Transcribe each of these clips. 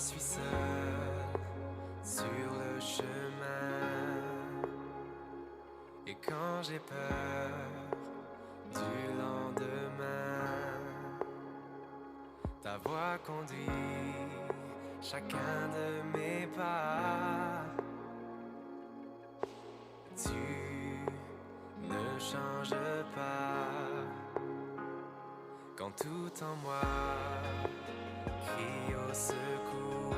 suis seul sur le chemin, et quand j'ai peur du lendemain, ta voix conduit chacun de mes pas. Tu ne changes pas quand tout en moi crie au secours,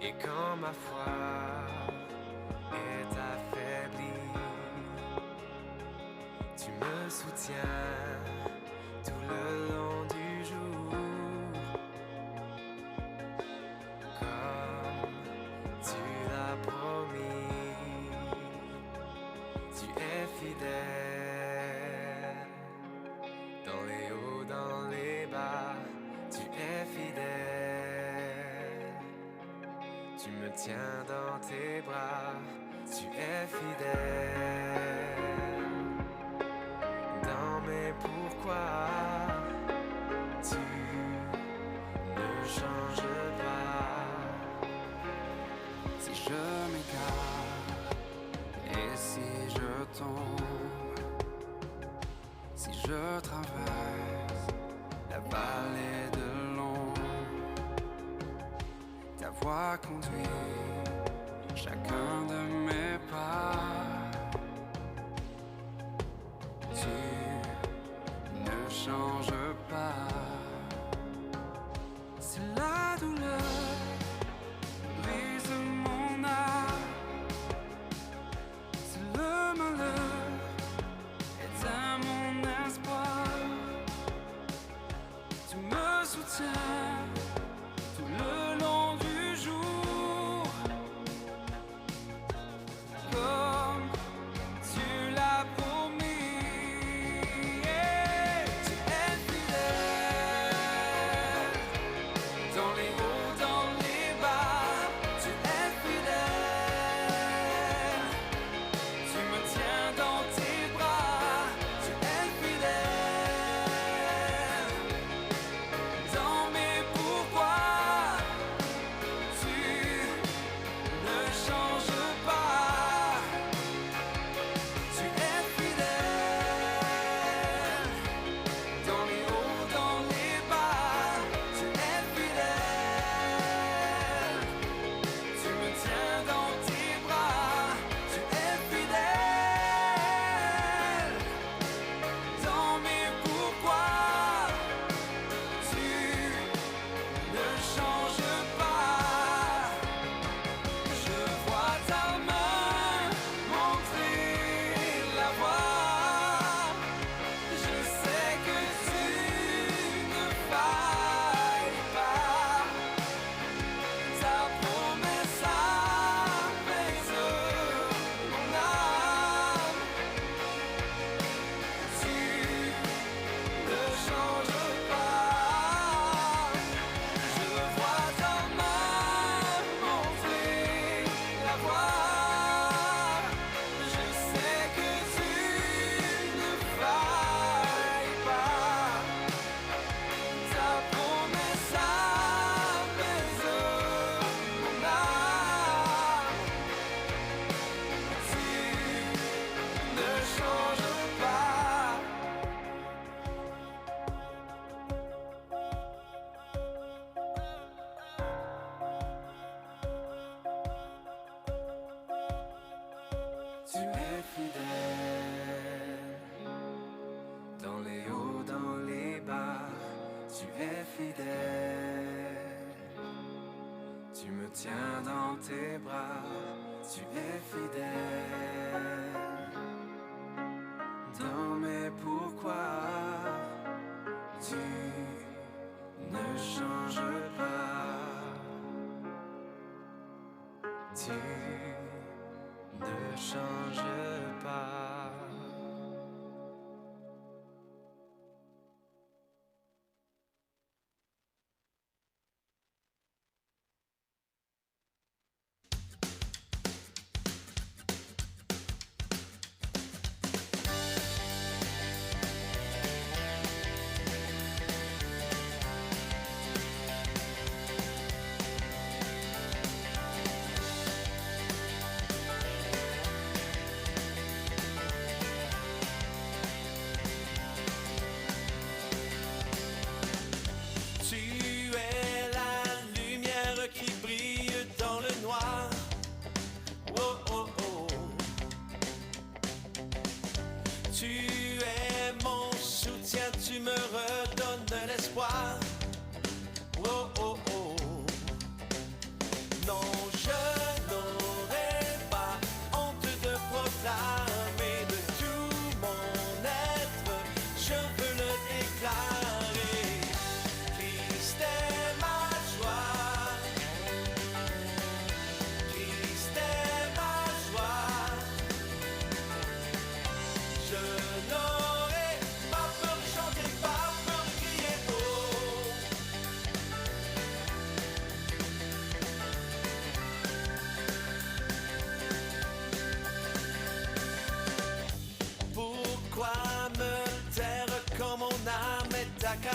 et quand ma foi est affaiblie, tu me soutiens tout le long du jour, comme tu l'as promis. Tu es fidèle dans les hauts, dans les bas. Tu es fidèle, tu me tiens dans tes bras. Tu es fidèle dans mes pourquoi. Tu ne changes pas. Si je m'égare et si je tombe, si je traverse la vallée de l'ombre, ta voix conduit chacun de mes pas. Tu ne changes pas. C'est la douleur brise mon âme, c'est le malheur éteint mon espoir. Tu me soutiens tout le long du jour, comme tu l'as promis. Tu es fidèle dans les hauts, dans les bas. Tu es fidèle, tu me tiens dans tes bras. Tu es fidèle dans mes pourquoi. Tu ne changes pas. Tu es fidèle dans les hauts, dans les bas. Tu es fidèle, tu me tiens dans tes bras. Tu es fidèle dans mes pourquoi. Tu ne changes pas. Je vois ta main montrer la voie. Je sais que tu ne failles pas. Ta promesse apaise mon âme. Tu ne changes pas. Je vois ta main montrer la voie. Je sais que tu ne failles pas. Ta promesse apaise mon âme. Tu ne changes pas. Tu es fidèle dans les hauts, dans les bas. Tu es fidèle, tu me tiens dans tes bras. Tu es fidèle dans mes pourquoi. Tu ne changes pas. Tu ne changes pas.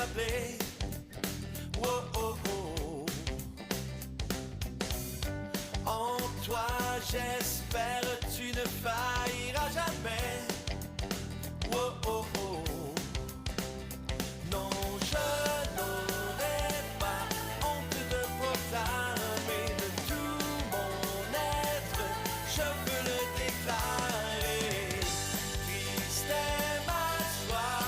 accablé. Oh, oh, oh. En toi j'espère tu ne failliras jamais. Oh, oh, oh. Non, je n'aurai pas honte de proclamer de tout mon être, je peux le déclarer. Christ est ma joie,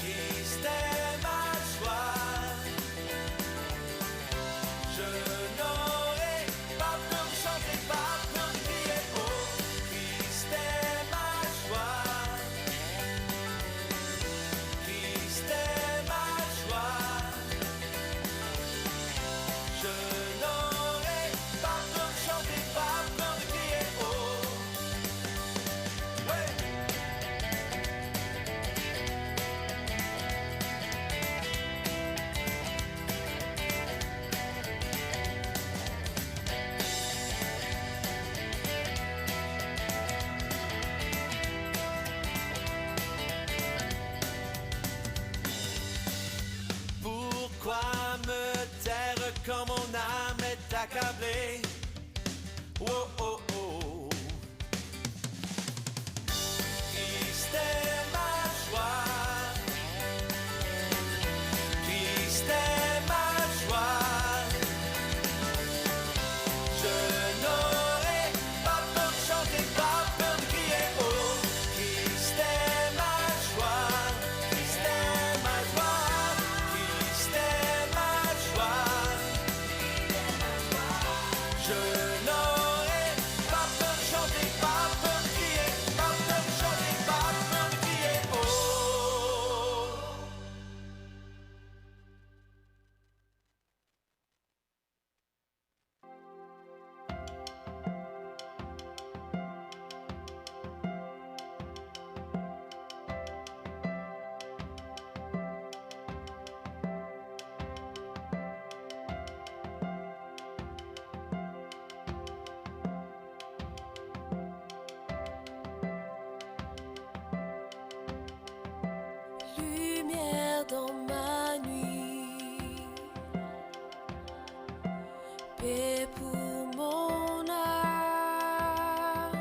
Christ est ma joie. Je n'aurai pas peur de chanter, pas peur de crier, oh, Christ est ma joie. Christ est ma joie. Je n'aurai pas peur de chanter, pas peur de crier, oh. Ouais. Pourquoi me taire quand mon âme est accablée? Oh, oh, oh. Christ est ma joie, Christ est ma joie. Je n'aurai pas peur de chanter, pas peur de crier, oh, Christ est ma joie, Christ est ma joie, Christ est ma joie. Je n'aurai pas peur de chanter, pas peur de crier, pas peur de chanter, pas peur de crier, oh. Lumière dans ma nuit, paix pour mon âme.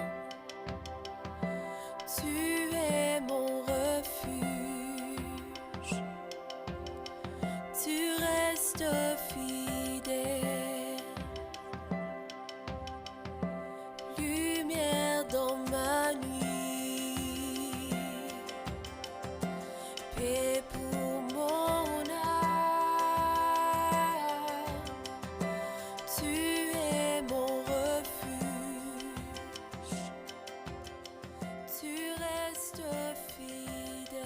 Tu es mon refuge, tu restes fidèle. Lumière dans ma nuit, paix pour mon âme. Tu es mon refuge, tu restes fidèle.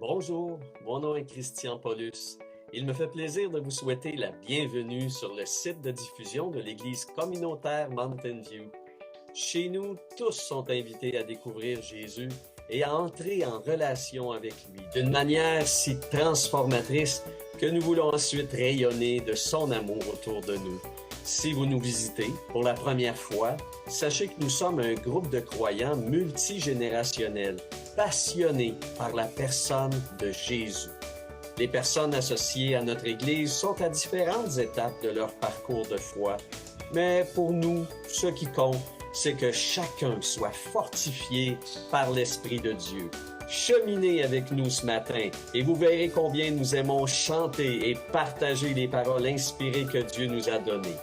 Bonjour, mon nom est Christian Paulus. Il me fait plaisir de vous souhaiter la bienvenue sur le site de diffusion de l'Église communautaire Mountain View. Chez nous, tous sont invités à découvrir Jésus et à entrer en relation avec lui d'une manière si transformatrice que nous voulons ensuite rayonner de son amour autour de nous. Si vous nous visitez pour la première fois, sachez que nous sommes un groupe de croyants multigénérationnels, passionnés par la personne de Jésus. Les personnes associées à notre Église sont à différentes étapes de leur parcours de foi, mais pour nous, ce qui compte, c'est que chacun soit fortifié par l'Esprit de Dieu. Cheminez avec nous ce matin et vous verrez combien nous aimons chanter et partager les paroles inspirées que Dieu nous a données.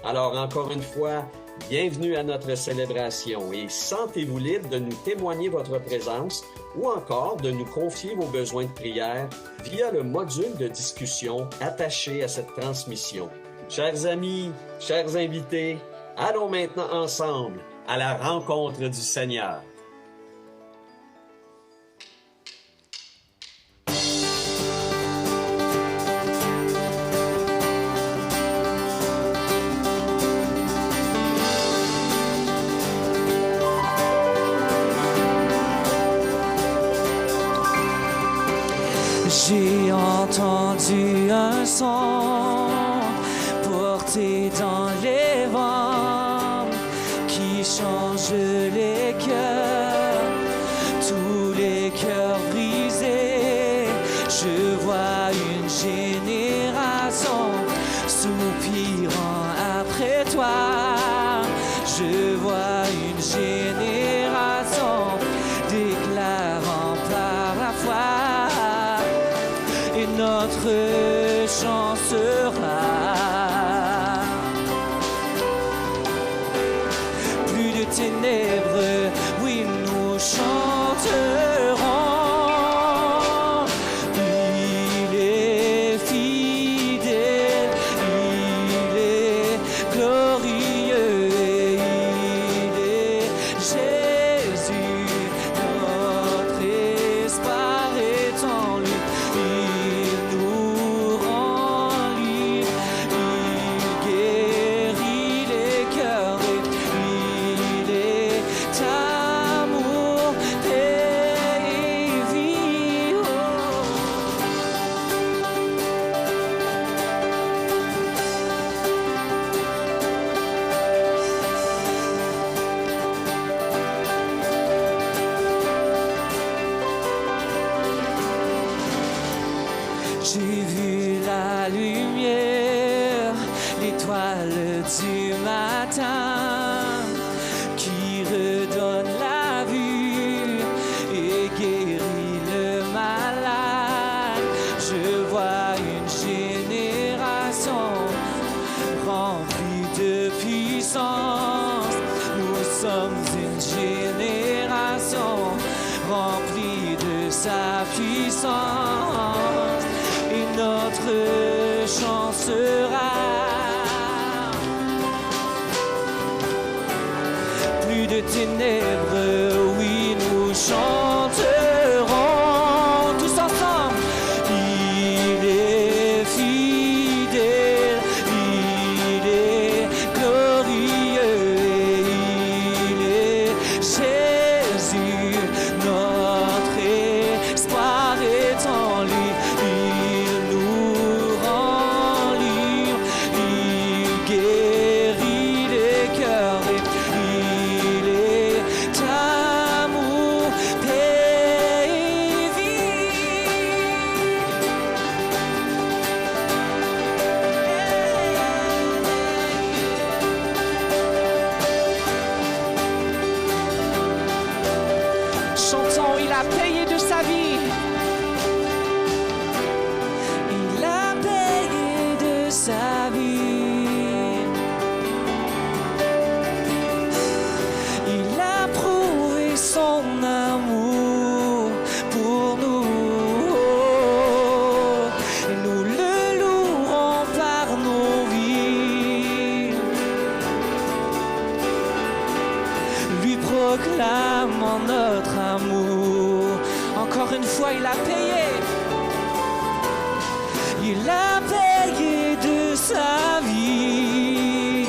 Alors encore une fois, bienvenue à notre célébration et sentez-vous libre de nous témoigner votre présence ou encore de nous confier vos besoins de prière via le module de discussion attaché à cette transmission. Chers amis, chers invités, allons maintenant ensemble à la rencontre du Seigneur. J'ai entendu un son porté dans les vents qui change les cœurs, tous les cœurs brisés. Je vois une génération soupirant après toi. Je vois une génération déclarant par la foi. Et notre chant sera plus de ténèbres, oui nous chanterons. Il est fidèle, il est glorieux, il est Jésus, notre espoir est en lui. Il nous rend libres, il guérit les cœurs et il est amour, paix et vie. Oh. J'ai vu la lumière, l'étoile du matin qui redonne la vue et guérit le malade. Je vois une génération remplie de puissance. Nous sommes une génération remplie de sa puissance. Et notre chant sera plus de ténèbres, oui nous chanterons tous ensemble. Il est fidèle, il est glorieux, il est Jésus, notre espoir est en lui. Il nous rend libres, il guérit les cœurs et il est amour, paix et vie. Chantons, il a payé de sa vie. Il a payé de sa vie. Il a prouvé son amour pour nous. Et nous le louerons par nos vies. Lui proclamons notre amour. Encore une fois, il a payé. Il a payé de sa vie.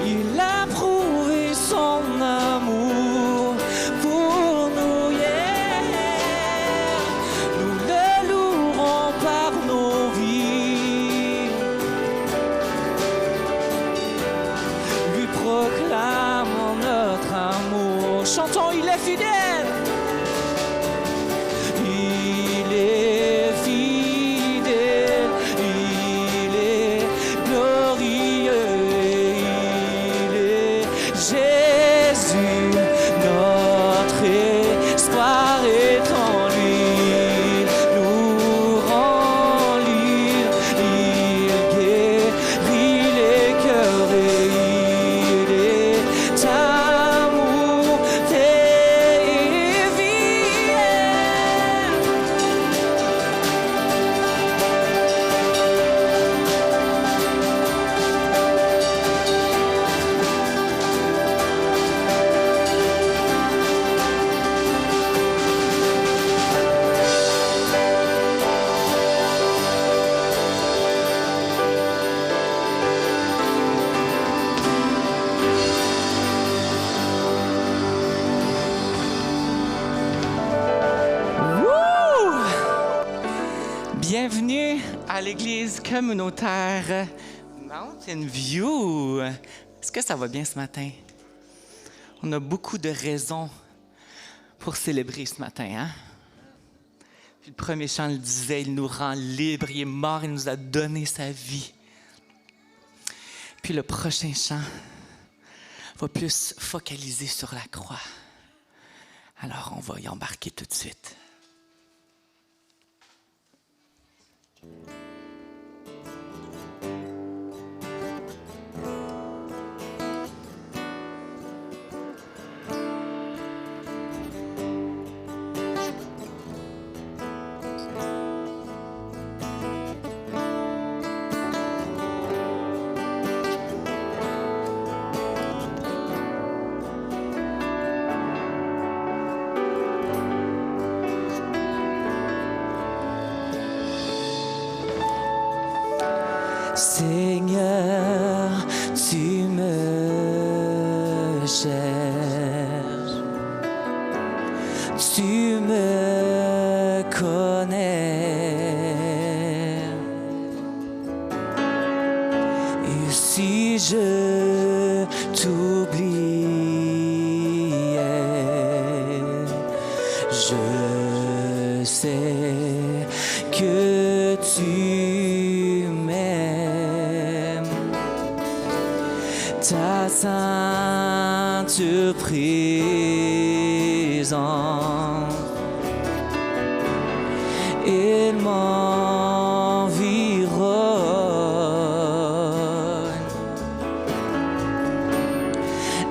Il a prouvé son amour pour nous. Yeah. Nous le louerons par nos vies. Lui proclamons notre amour. Chantons, il est fidèle. Il est fidèle, il est glorieux, il est Jésus, notre espoir est en lui. Il nous rend libres, il guérit les cœurs et il est amour, paix et vie. Bienvenue à l'église communautaire Mountain View. Est-ce que ça va bien ce matin? On a beaucoup de raisons pour célébrer ce matin, hein? Puis le premier chant le disait, il nous rend libres, il est mort, il nous a donné sa vie. Puis le prochain chant va plus focaliser sur la croix. Alors on va y embarquer tout de suite. Seigneur, tu me cherches, tu me connais. Et si je t'oubliais, je sais que tu m'aimes. Ta sainte présence, elle m'environne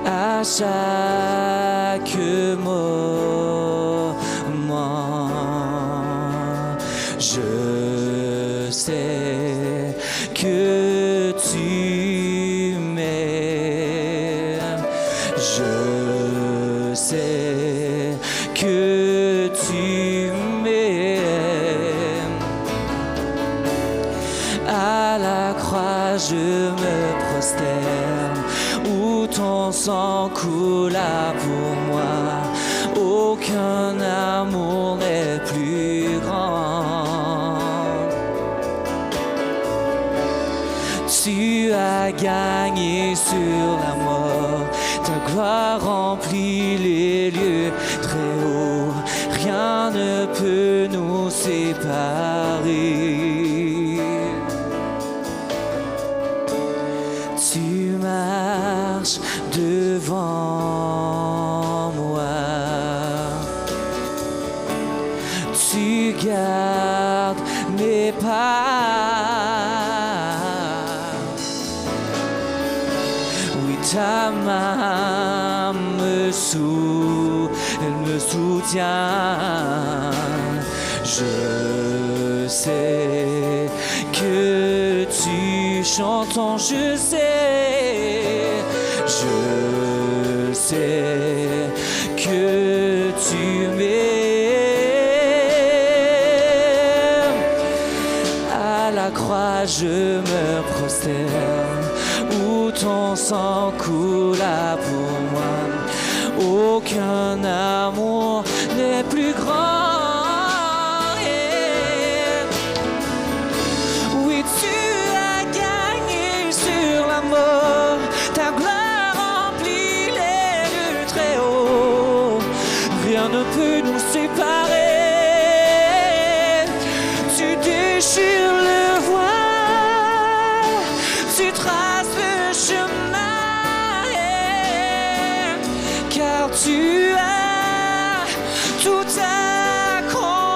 à chaque moment. Je sais que tu m'aimes. Je sais que tu m'aimes. À la croix, je me prosterne, où ton sang coula pour moi. Aucun amour n'est plus grand. Tu as gagné sur la mort, ta gloire remplit les lieux très hauts. Rien ne peut nous séparer. Tu marches devant moi, tu gardes mes pas. Oui, ta main elle me soutient. Je sais que tu chantes, je sais que tu m'aimes. À la croix, je me prosterne, où ton sang coula pour moi. Aucun amour n'est plus grand. Oui, tu as gagné sur la mort, ta gloire remplit les lieux très hauts. Rien ne peut nous séparer. Tu déchires le voile, tu traces le chemin, car tu as tout accompli.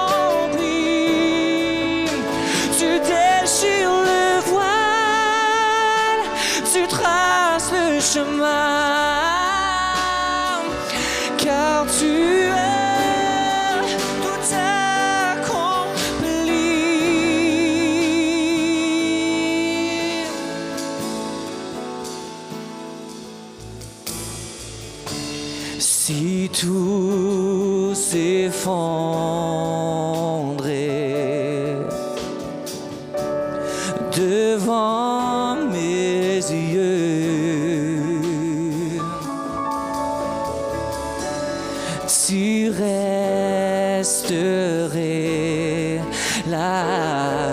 Tu déchires le voile, tu traces le chemin, car tu as tout accompli. Si tout s'effondrait devant mes yeux, tu resterais là.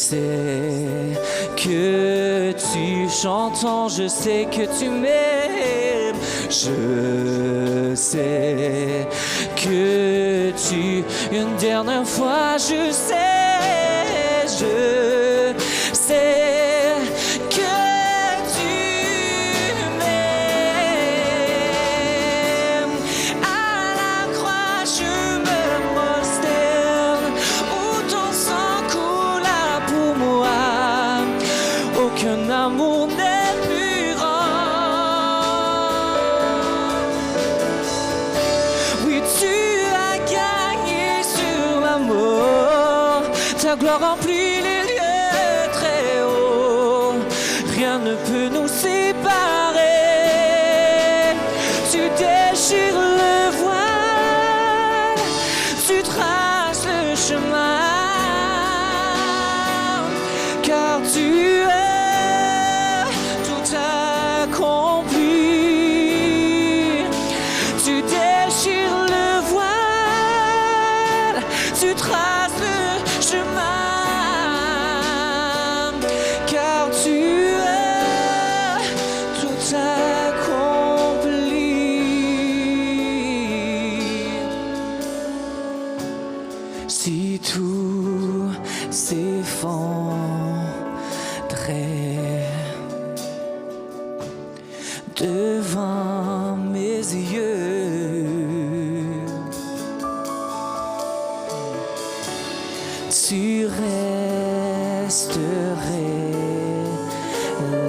sais que tu chantes, je sais que tu m'aimes. Je sais que tu, une dernière fois, je sais que tu m'aimes. À la croix, je me prosterne, où ton sang coula pour moi. Aucun amour n'est plus grand. Oui, tu as gagné sur la mort. Ta gloire remplit les lieux très hauts. Rien ne peut nous séparer. Tu déchires le voile, tu traces le chemin, car tu es tout accompli. Tu déchires le voile, tu traces le chemin, car tu es tout accompli. Si tout s'effondrait devant mes yeux, tu resterais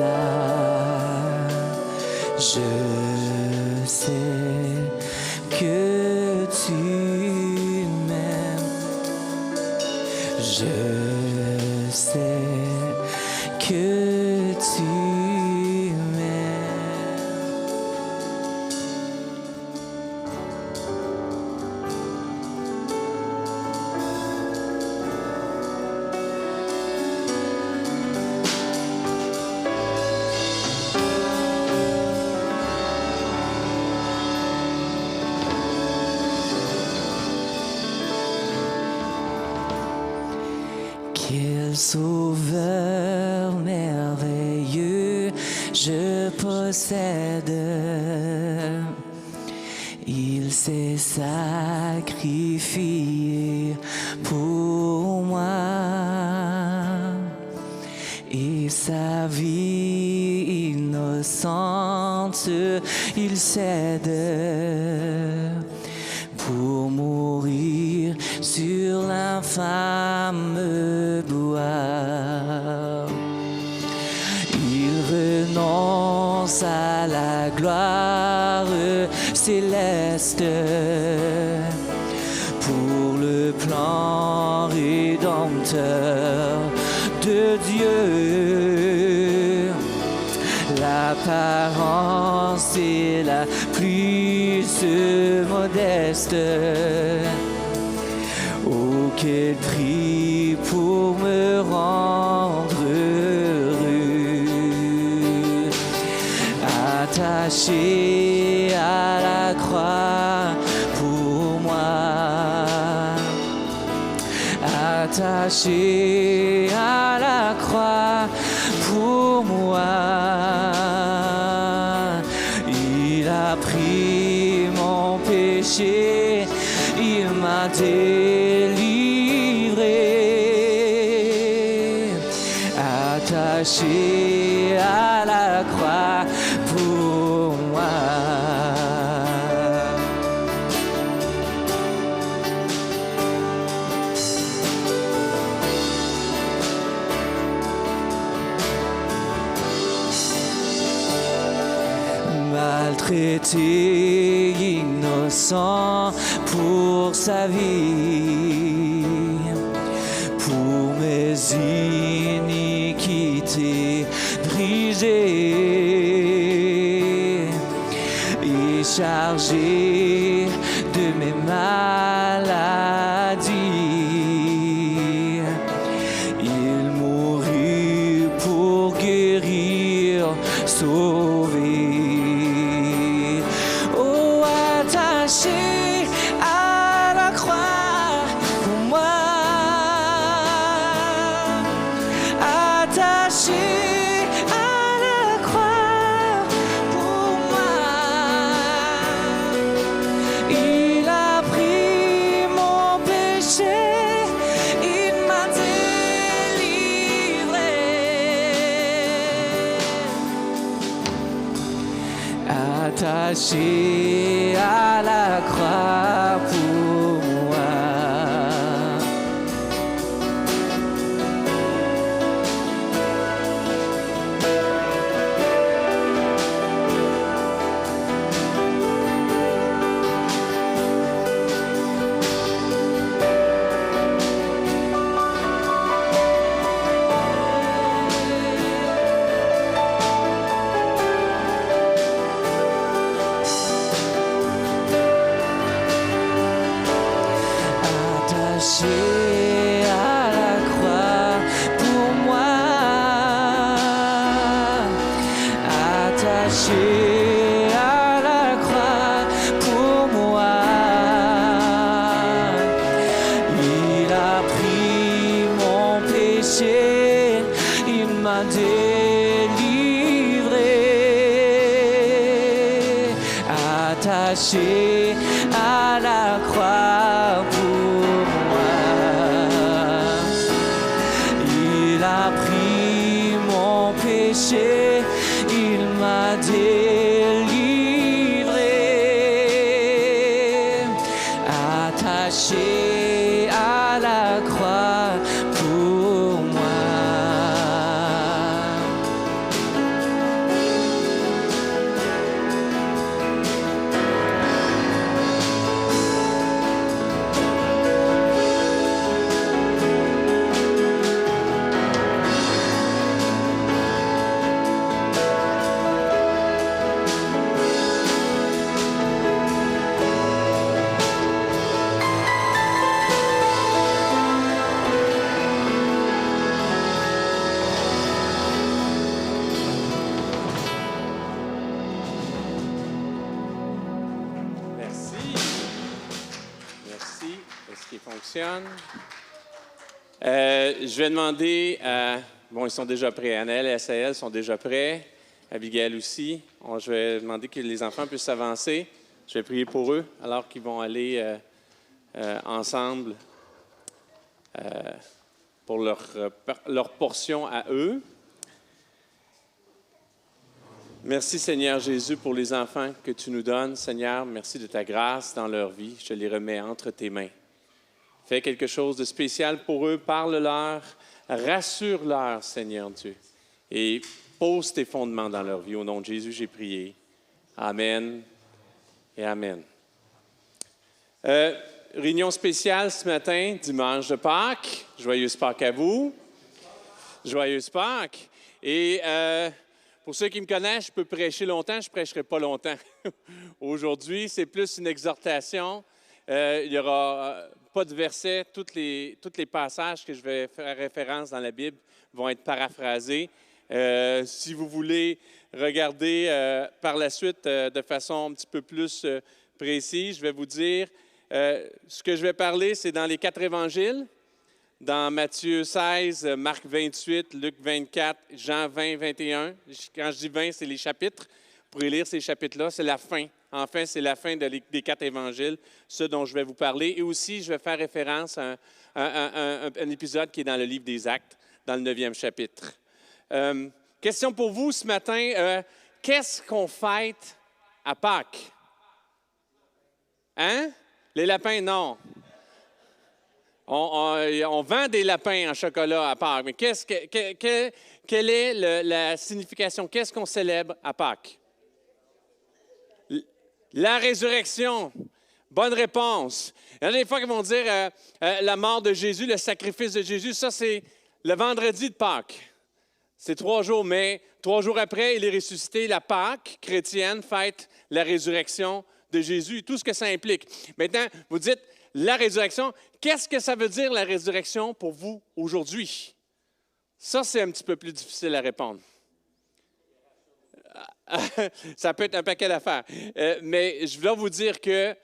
là. Je sais que tu m'aimes. Je sais que tu m'aimes. Quel sauveur merveilleux je possède. Il s'est sacrifié pour moi et sa vie innocente il cède pour mourir sur l'infâme bois. Il renonce à la gloire céleste pour le plan rédempteur de Dieu. L'apparence est la plus modeste. Oh, quel prix pour me rendre heureux. Attaché à la croix pour moi. Attaché à la croix pour moi. Il a pris mon péché, il m'a délivré. Attaché à la croix pour moi. Maltraité, innocent pour sa vie, pour mes iniquités brisées et chargé de mes maladies. Il mourut pour guérir, sauver. Attaché à la croix pour moi, Il a pris mon péché, il m'a délivré. Attaché à la croix pour moi. Attaché à la croix pour moi, attaché à la croix pour moi, il a pris mon péché, il m'a délivré, attaché à la croix pour moi. Il a pris mon péché, il m'a délivré, attaché à la croix pour moi. Merci. Merci. Est-ce qu'il fonctionne? Je vais demander à... Bon, ils sont déjà prêts. Annelle et Asaël sont déjà prêts. Abigail aussi. Je vais demander que les enfants puissent s'avancer. Je vais prier pour eux alors qu'ils vont aller ensemble pour leur portion à eux. Merci Seigneur Jésus pour les enfants que tu nous donnes. Seigneur, merci de ta grâce dans leur vie. Je les remets entre tes mains. Fais quelque chose de spécial pour eux. Parle-leur, rassure-leur, Seigneur Dieu. Et pose tes fondements dans leur vie. Au nom de Jésus, j'ai prié. Amen et Amen. Réunion spéciale ce matin, dimanche de Pâques. Joyeuse Pâques à vous. Joyeuse Pâques. Et... pour ceux qui me connaissent, je peux prêcher longtemps, je ne prêcherai pas longtemps. Aujourd'hui, c'est plus une exhortation. Il n'y aura pas de versets. Tous les passages que je vais faire référence dans la Bible vont être paraphrasés. Si vous voulez regarder par la suite de façon un petit peu plus précise, je vais vous dire, ce que je vais parler, c'est dans les 4 évangiles. Dans Matthieu 16, Marc 28, Luc 24, Jean 20, 21. Quand je dis 20, c'est les chapitres. Vous pourrez lire ces chapitres-là. C'est la fin. Enfin, c'est la fin des 4 évangiles, ceux dont je vais vous parler. Et aussi, je vais faire référence à un épisode qui est dans le livre des Actes, dans le 9e chapitre. Question pour vous ce matin. Qu'est-ce qu'on fête à Pâques? Hein? Les lapins, non. On vend des lapins en chocolat à Pâques, mais quelle est la signification? Qu'est-ce qu'on célèbre à Pâques? La résurrection. Bonne réponse. Il y en a des fois qui vont dire la mort de Jésus, le sacrifice de Jésus, ça c'est le vendredi de Pâques. C'est 3 jours, mais 3 jours après, il est ressuscité. La Pâques chrétienne fête la résurrection de Jésus et tout ce que ça implique. Maintenant, vous dites, la résurrection, qu'est-ce que ça veut dire la résurrection pour vous aujourd'hui? Ça, c'est un petit peu plus difficile à répondre. Ça peut être un paquet d'affaires. Mais je dois vous dire que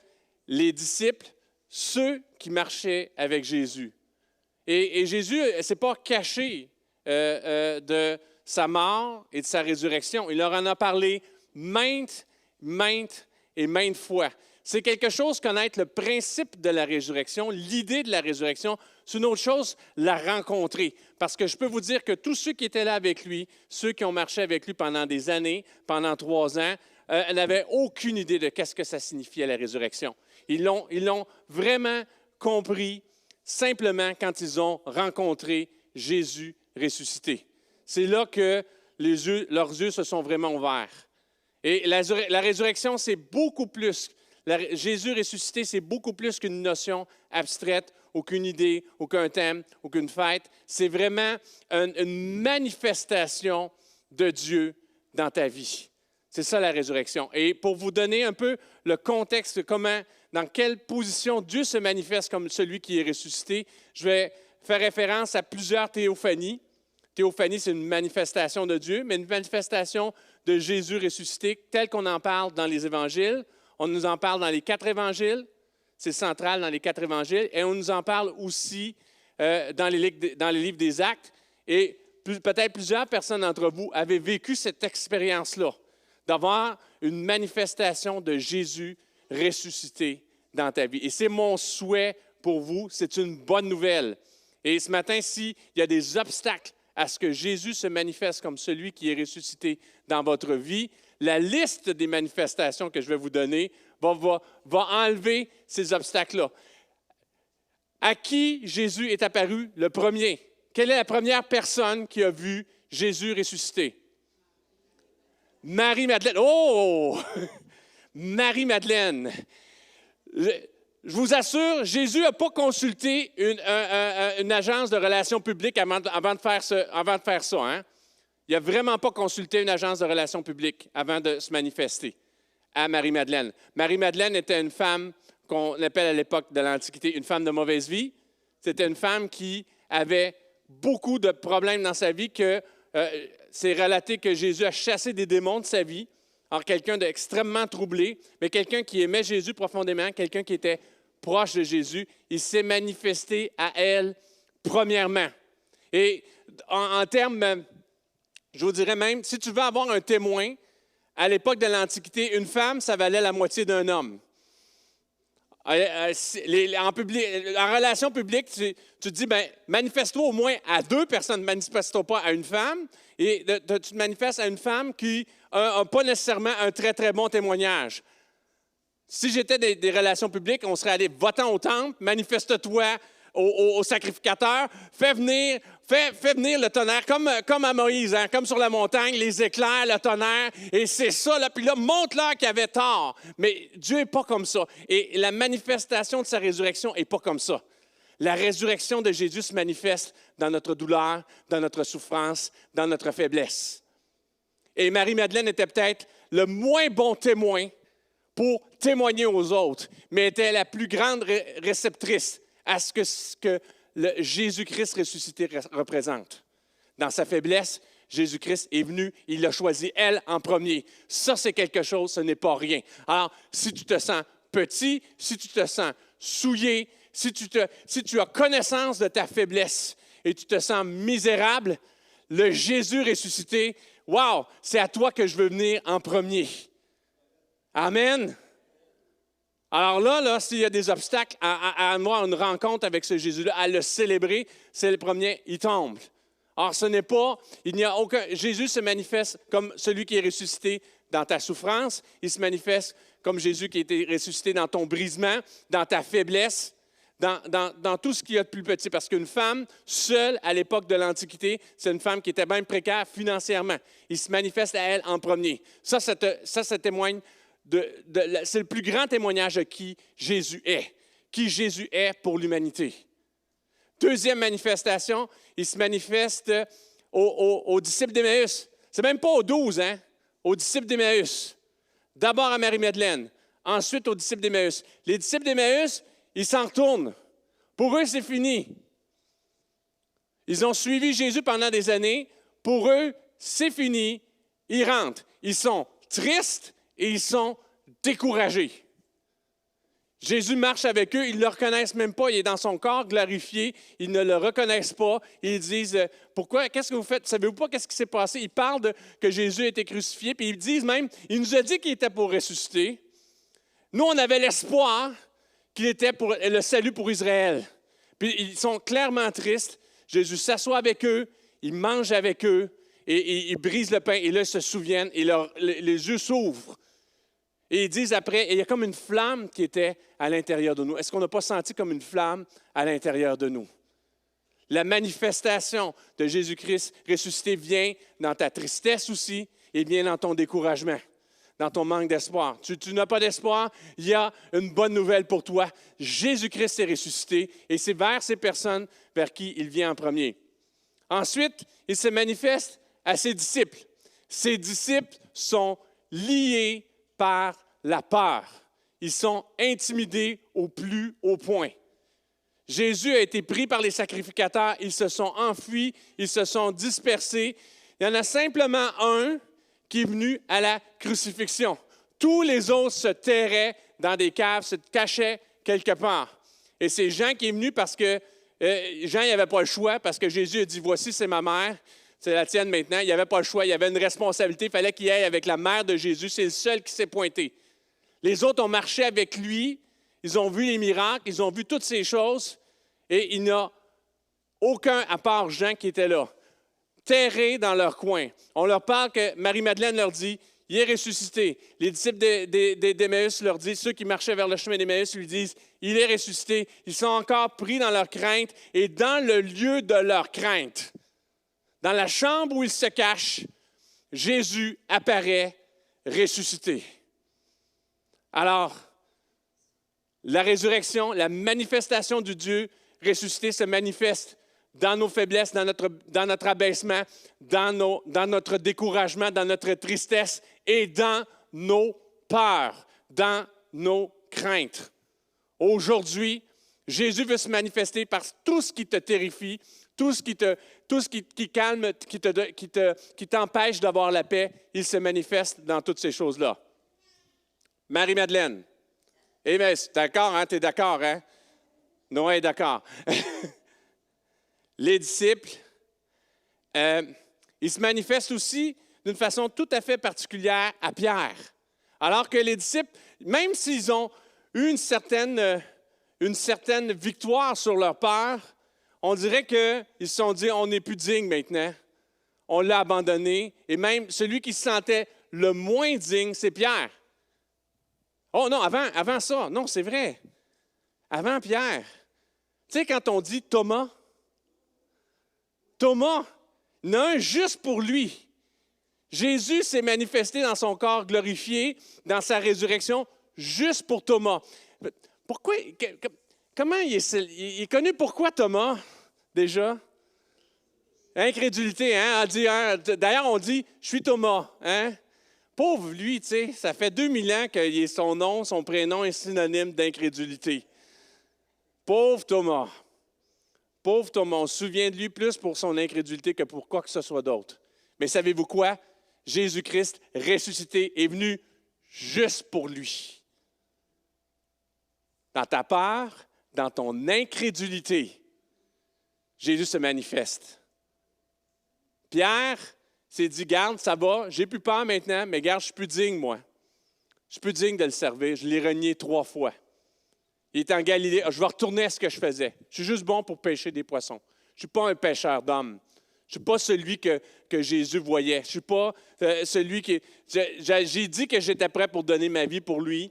les disciples, ceux qui marchaient avec Jésus, et Jésus ne s'est pas caché de sa mort et de sa résurrection. Il leur en a parlé maintes et maintes fois. c'est quelque chose, connaître le principe de la résurrection, l'idée de la résurrection. C'est une autre chose, la rencontrer. Parce que je peux vous dire que tous ceux qui étaient là avec lui, ceux qui ont marché avec lui pendant des années, pendant 3 ans, n'avaient aucune idée de qu'est-ce que ça signifiait la résurrection. Ils l'ont vraiment compris simplement quand ils ont rencontré Jésus ressuscité. C'est là que leurs yeux se sont vraiment ouverts. Et la résurrection, c'est beaucoup plus. Jésus ressuscité, c'est beaucoup plus qu'une notion abstraite, aucune idée, aucun thème, aucune fête. C'est vraiment une manifestation de Dieu dans ta vie. C'est ça la résurrection. Et pour vous donner un peu le contexte de dans quelle position Dieu se manifeste comme celui qui est ressuscité, je vais faire référence à plusieurs théophanies. Théophanie, c'est une manifestation de Dieu, mais une manifestation de Jésus ressuscité, telle qu'on en parle dans les évangiles. On nous en parle dans les 4 évangiles. C'est central dans les 4 évangiles. Et on nous en parle aussi dans les livres des Actes. Et peut-être plusieurs personnes d'entre vous avaient vécu cette expérience-là, d'avoir une manifestation de Jésus ressuscité dans ta vie. Et c'est mon souhait pour vous. C'est une bonne nouvelle. Et ce matin, s'il y a des obstacles à ce que Jésus se manifeste comme celui qui est ressuscité dans votre vie, la liste des manifestations que je vais vous donner va enlever ces obstacles-là. À qui Jésus est apparu le premier? Quelle est la première personne qui a vu Jésus ressuscité? Marie-Madeleine. Oh! Marie-Madeleine. Je vous assure, Jésus n'a pas consulté une agence de relations publiques avant de faire ça. Hein? Il n'a vraiment pas consulté une agence de relations publiques avant de se manifester à Marie-Madeleine. Marie-Madeleine était une femme qu'on appelle à l'époque de l'Antiquité une femme de mauvaise vie. C'était une femme qui avait beaucoup de problèmes dans sa vie, que c'est relaté que Jésus a chassé des démons de sa vie. Alors, quelqu'un d'extrêmement troublé, mais quelqu'un qui aimait Jésus profondément, quelqu'un qui était proche de Jésus, il s'est manifesté à elle premièrement. Et en termes, je vous dirais même, si tu veux avoir un témoin, à l'époque de l'Antiquité, une femme, ça valait la moitié d'un homme. En relation publique, tu te dis, manifeste-toi au moins à 2 personnes, ne manifeste-toi pas à une femme, et tu te manifestes à une femme qui n'a pas nécessairement un très, très bon témoignage. Si j'étais des relations publiques, on serait allé votant au temple, manifeste-toi au sacrificateur, fais venir le tonnerre, comme à Moïse, hein, comme sur la montagne, les éclairs, le tonnerre, et c'est ça, là, puis là, montre-leur qu'il avait tort. Mais Dieu n'est pas comme ça. Et la manifestation de sa résurrection n'est pas comme ça. La résurrection de Jésus se manifeste dans notre douleur, dans notre souffrance, dans notre faiblesse. Et Marie-Madeleine était peut-être le moins bon témoin pour témoigner aux autres, mais était la plus grande réceptrice à ce que le Jésus-Christ ressuscité représente. Dans sa faiblesse, Jésus-Christ est venu, il l'a choisi, elle, en premier. Ça, c'est quelque chose, ce n'est pas rien. Alors, si tu te sens petit, si tu te sens souillé, si tu as connaissance de ta faiblesse et tu te sens misérable, le Jésus ressuscité, wow, c'est à toi que je veux venir en premier. Amen. Alors là, s'il y a des obstacles à avoir une rencontre avec ce Jésus-là, à le célébrer, c'est le premier, il tombe. Alors, Jésus se manifeste comme celui qui est ressuscité dans ta souffrance, il se manifeste comme Jésus qui a été ressuscité dans ton brisement, dans ta faiblesse, dans tout ce qu'il y a de plus petit. Parce qu'une femme seule, à l'époque de l'Antiquité, c'est une femme qui était même précaire financièrement. Il se manifeste à elle en premier. Ça témoigne c'est le plus grand témoignage de qui Jésus est pour l'humanité. Deuxième manifestation, il se manifeste aux disciples d'Emmaüs. C'est même pas aux 12, hein? Aux disciples d'Emmaüs. D'abord à Marie-Madeleine, ensuite aux disciples d'Emmaüs. Les disciples d'Emmaüs, ils s'en retournent. Pour eux, c'est fini. Ils ont suivi Jésus pendant des années. Pour eux, c'est fini. Ils rentrent. Ils sont tristes et ils sont découragés. Jésus marche avec eux, ils ne le reconnaissent même pas, il est dans son corps glorifié, ils ne le reconnaissent pas. Ils disent, pourquoi, qu'est-ce que vous faites? Savez-vous pas qu'est-ce qui s'est passé? Ils parlent que Jésus a été crucifié, puis ils disent même, il nous a dit qu'il était pour ressusciter. Nous, on avait l'espoir qu'il était pour le salut pour Israël. Puis ils sont clairement tristes. Jésus s'assoit avec eux, il mange avec eux, et il brise le pain. Et là, ils se souviennent, et les yeux s'ouvrent. Et ils disent après, il y a comme une flamme qui était à l'intérieur de nous. Est-ce qu'on n'a pas senti comme une flamme à l'intérieur de nous? La manifestation de Jésus-Christ ressuscité vient dans ta tristesse aussi et vient dans ton découragement, dans ton manque d'espoir. Tu n'as pas d'espoir, il y a une bonne nouvelle pour toi. Jésus-Christ est ressuscité et c'est vers ces personnes vers qui il vient en premier. Ensuite, il se manifeste à ses disciples. Ses disciples sont liés par la peur. Ils sont intimidés au plus haut point. Jésus a été pris par les sacrificateurs, ils se sont enfuis, ils se sont dispersés. Il y en a simplement un qui est venu à la crucifixion. Tous les autres se terraient dans des caves, se cachaient quelque part. Et c'est Jean qui est venu parce que Jean n'avait pas le choix, parce que Jésus a dit, voici, c'est ma mère, c'est la tienne maintenant. Il n'avait pas le choix, il y avait une responsabilité, il fallait qu'il aille avec la mère de Jésus. C'est le seul qui s'est pointé. Les autres ont marché avec lui, ils ont vu les miracles, ils ont vu toutes ces choses, et il n'y a aucun, à part Jean, qui était là, terrés dans leur coin. On leur parle que Marie-Madeleine leur dit, il est ressuscité. Les disciples d'Emmaüs leur disent, ceux qui marchaient vers le chemin d'Emmaüs lui disent, il est ressuscité. Ils sont encore pris dans leur crainte, et dans le lieu de leur crainte, dans la chambre où ils se cachent, Jésus apparaît ressuscité. Alors, la résurrection, la manifestation du Dieu ressuscité se manifeste dans nos faiblesses, dans notre abaissement, dans notre découragement, dans notre tristesse et dans nos peurs, dans nos craintes. Aujourd'hui, Jésus veut se manifester par tout ce qui te terrifie, tout ce qui calme, qui t'empêche d'avoir la paix. Il se manifeste dans toutes ces choses-là. Marie-Madeleine. Eh bien, d'accord, hein? Tu es d'accord, hein? Noé est d'accord. Les disciples, ils se manifestent aussi d'une façon tout à fait particulière à Pierre. Alors que les disciples, même s'ils ont eu une certaine victoire sur leur peur, on dirait qu'ils se sont dit, on n'est plus digne maintenant. On l'a abandonné. Et même celui qui se sentait le moins digne, c'est Pierre. Oh non, avant ça, non, c'est vrai. Avant Pierre. Tu sais, quand on dit Thomas, il y en a un juste pour lui. Jésus s'est manifesté dans son corps glorifié, dans sa résurrection, juste pour Thomas. Pourquoi? Comment il est connu pourquoi Thomas, déjà? Incrédulité, hein? D'ailleurs, on dit, je suis Thomas, hein? Pauvre lui, tu sais, ça fait 2000 ans que son nom, son prénom est synonyme d'incrédulité. Pauvre Thomas. Pauvre Thomas, on se souvient de lui plus pour son incrédulité que pour quoi que ce soit d'autre. Mais savez-vous quoi? Jésus-Christ ressuscité est venu juste pour lui. Dans ta peur, dans ton incrédulité, Jésus se manifeste. Pierre s'est dit, garde, ça va, j'ai plus peur maintenant, mais garde, je suis plus digne, moi. Je suis plus digne de le servir. Je l'ai renié 3 fois. Il est en Galilée. Je vais retourner à ce que je faisais. Je suis juste bon pour pêcher des poissons. Je ne suis pas un pêcheur d'hommes. Je ne suis pas celui que Jésus voyait. Je ne suis pas celui qui... J'ai dit que j'étais prêt pour donner ma vie pour lui,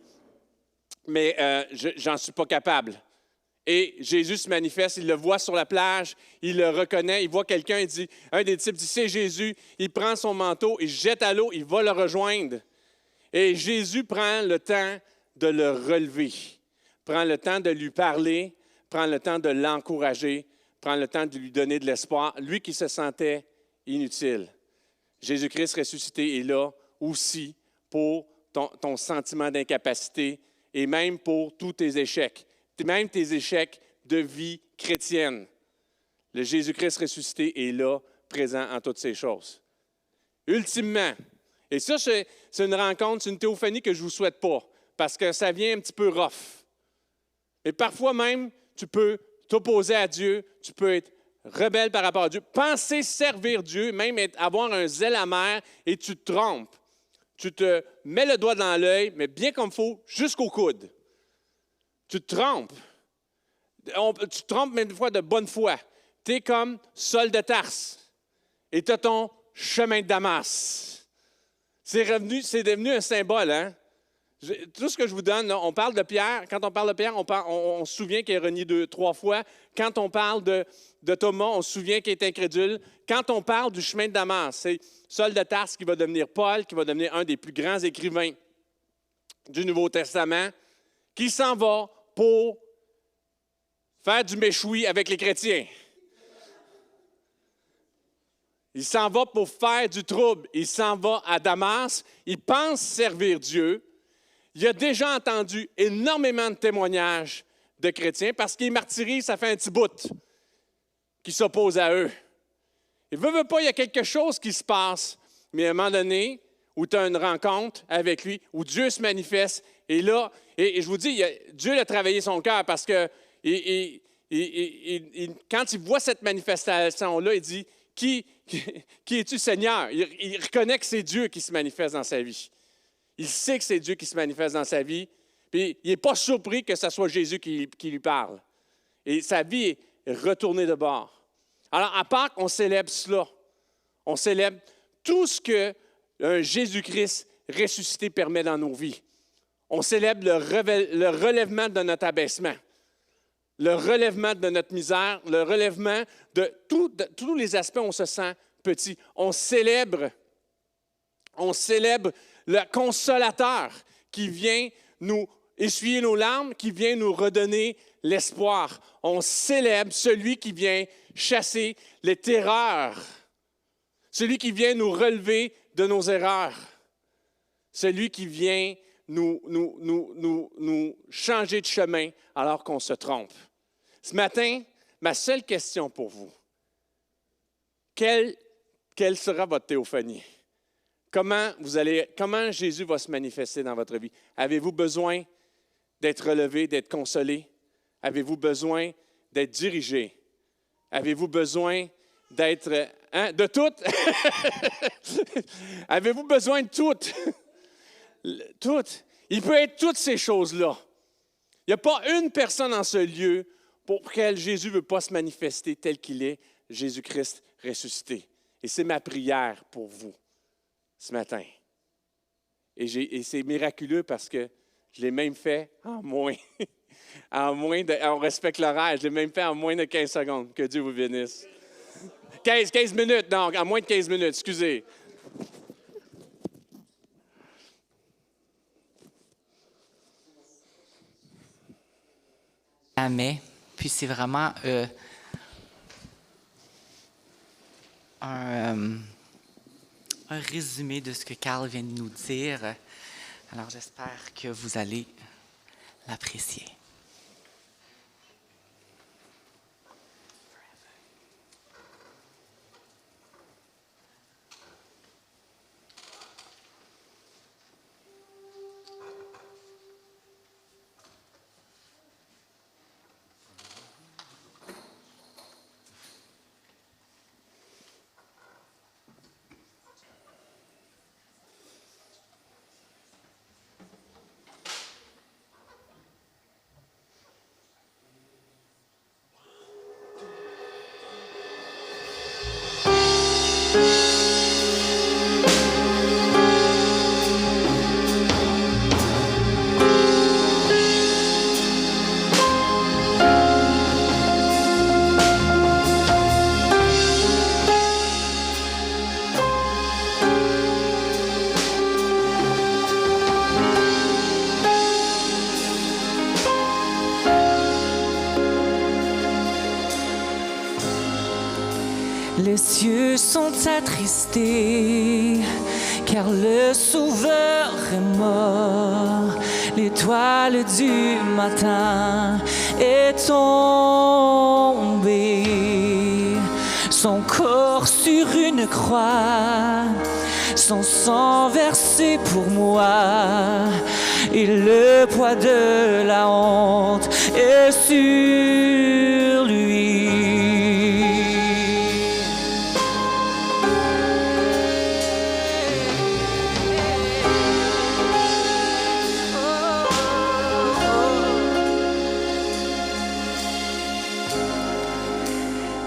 mais j'en suis pas capable. Et Jésus se manifeste, il le voit sur la plage, il le reconnaît, il voit quelqu'un, il dit, un des disciples dit, c'est Jésus, il prend son manteau, il jette à l'eau, il va le rejoindre. Et Jésus prend le temps de le relever, prend le temps de lui parler, prend le temps de l'encourager, prend le temps de lui donner de l'espoir, lui qui se sentait inutile. Jésus-Christ ressuscité est là aussi pour ton sentiment d'incapacité et même pour tous tes échecs. Même tes échecs de vie chrétienne. Le Jésus-Christ ressuscité est là, présent en toutes ces choses. Ultimement, et ça, c'est une rencontre, c'est une théophanie que je ne vous souhaite pas, parce que ça vient un petit peu rough. Mais parfois même, tu peux t'opposer à Dieu, tu peux être rebelle par rapport à Dieu, penser servir Dieu, même avoir un zèle amer, et tu te trompes. Tu te mets le doigt dans l'œil, mais bien comme il faut, jusqu'au coude. Tu te trompes. Tu te trompes même des fois de bonne foi. Tu es comme Saul de Tarse. Et tu as ton chemin de Damas. C'est devenu un symbole, hein? Tout ce que je vous donne, là, on parle de Pierre. Quand on parle de Pierre, on se souvient qu'il est renié 3 fois. Quand on parle de Thomas, on se souvient qu'il est incrédule. Quand on parle du chemin de Damas, c'est Saul de Tarse qui va devenir Paul, qui va devenir un des plus grands écrivains du Nouveau Testament, qui s'en va pour faire du méchoui avec les chrétiens. Il s'en va pour faire du trouble. Il s'en va à Damas. Il pense servir Dieu. Il a déjà entendu énormément de témoignages de chrétiens parce qu'il est martyrisé, ça fait un petit bout qui s'oppose à eux. Il veut pas, il y a quelque chose qui se passe, mais à un moment donné, où tu as une rencontre avec lui, où Dieu se manifeste, et là, et je vous dis, Dieu a travaillé son cœur parce que quand il voit cette manifestation-là, il dit, qui es-tu, Seigneur? Il reconnaît que c'est Dieu qui se manifeste dans sa vie. Il sait que c'est Dieu qui se manifeste dans sa vie, puis il n'est pas surpris que ce soit Jésus qui lui parle. Et sa vie est retournée de bord. Alors, à Pâques, on célèbre cela. On célèbre tout ce que un Jésus-Christ ressuscité permet dans nos vies. On célèbre le relèvement de notre abaissement, le relèvement de notre misère, le relèvement de tous les aspects où on se sent petit. On célèbre le consolateur qui vient nous essuyer nos larmes, qui vient nous redonner l'espoir. On célèbre celui qui vient chasser les terreurs, celui qui vient nous relever de nos erreurs, celui qui vient nous changer de chemin alors qu'on se trompe. Ce matin, ma seule question pour vous, quelle sera votre théophanie? Comment Jésus va se manifester dans votre vie? Avez-vous besoin d'être relevé, d'être consolé? Avez-vous besoin d'être dirigé? Avez-vous besoin d'être... de tout? Avez-vous besoin de tout? Tout. Il peut être toutes ces choses-là. Il n'y a pas une personne dans ce lieu pour laquelle Jésus ne veut pas se manifester tel qu'il est, Jésus-Christ ressuscité. Et c'est ma prière pour vous ce matin. Et c'est miraculeux parce que je l'ai même fait en moins. On respecte l'horaire, je l'ai même fait en moins de 15 secondes. Que Dieu vous bénisse. 15 minutes, non, en moins de 15 minutes, excusez. Jamais. Puis c'est vraiment un résumé de ce que Carl vient de nous dire. Alors j'espère que vous allez l'apprécier. Les cieux sont attristés, car le Sauveur est mort. L'étoile du matin est tombée. Son corps sur une croix, son sang versé pour moi. Et le poids de la honte est sur lui.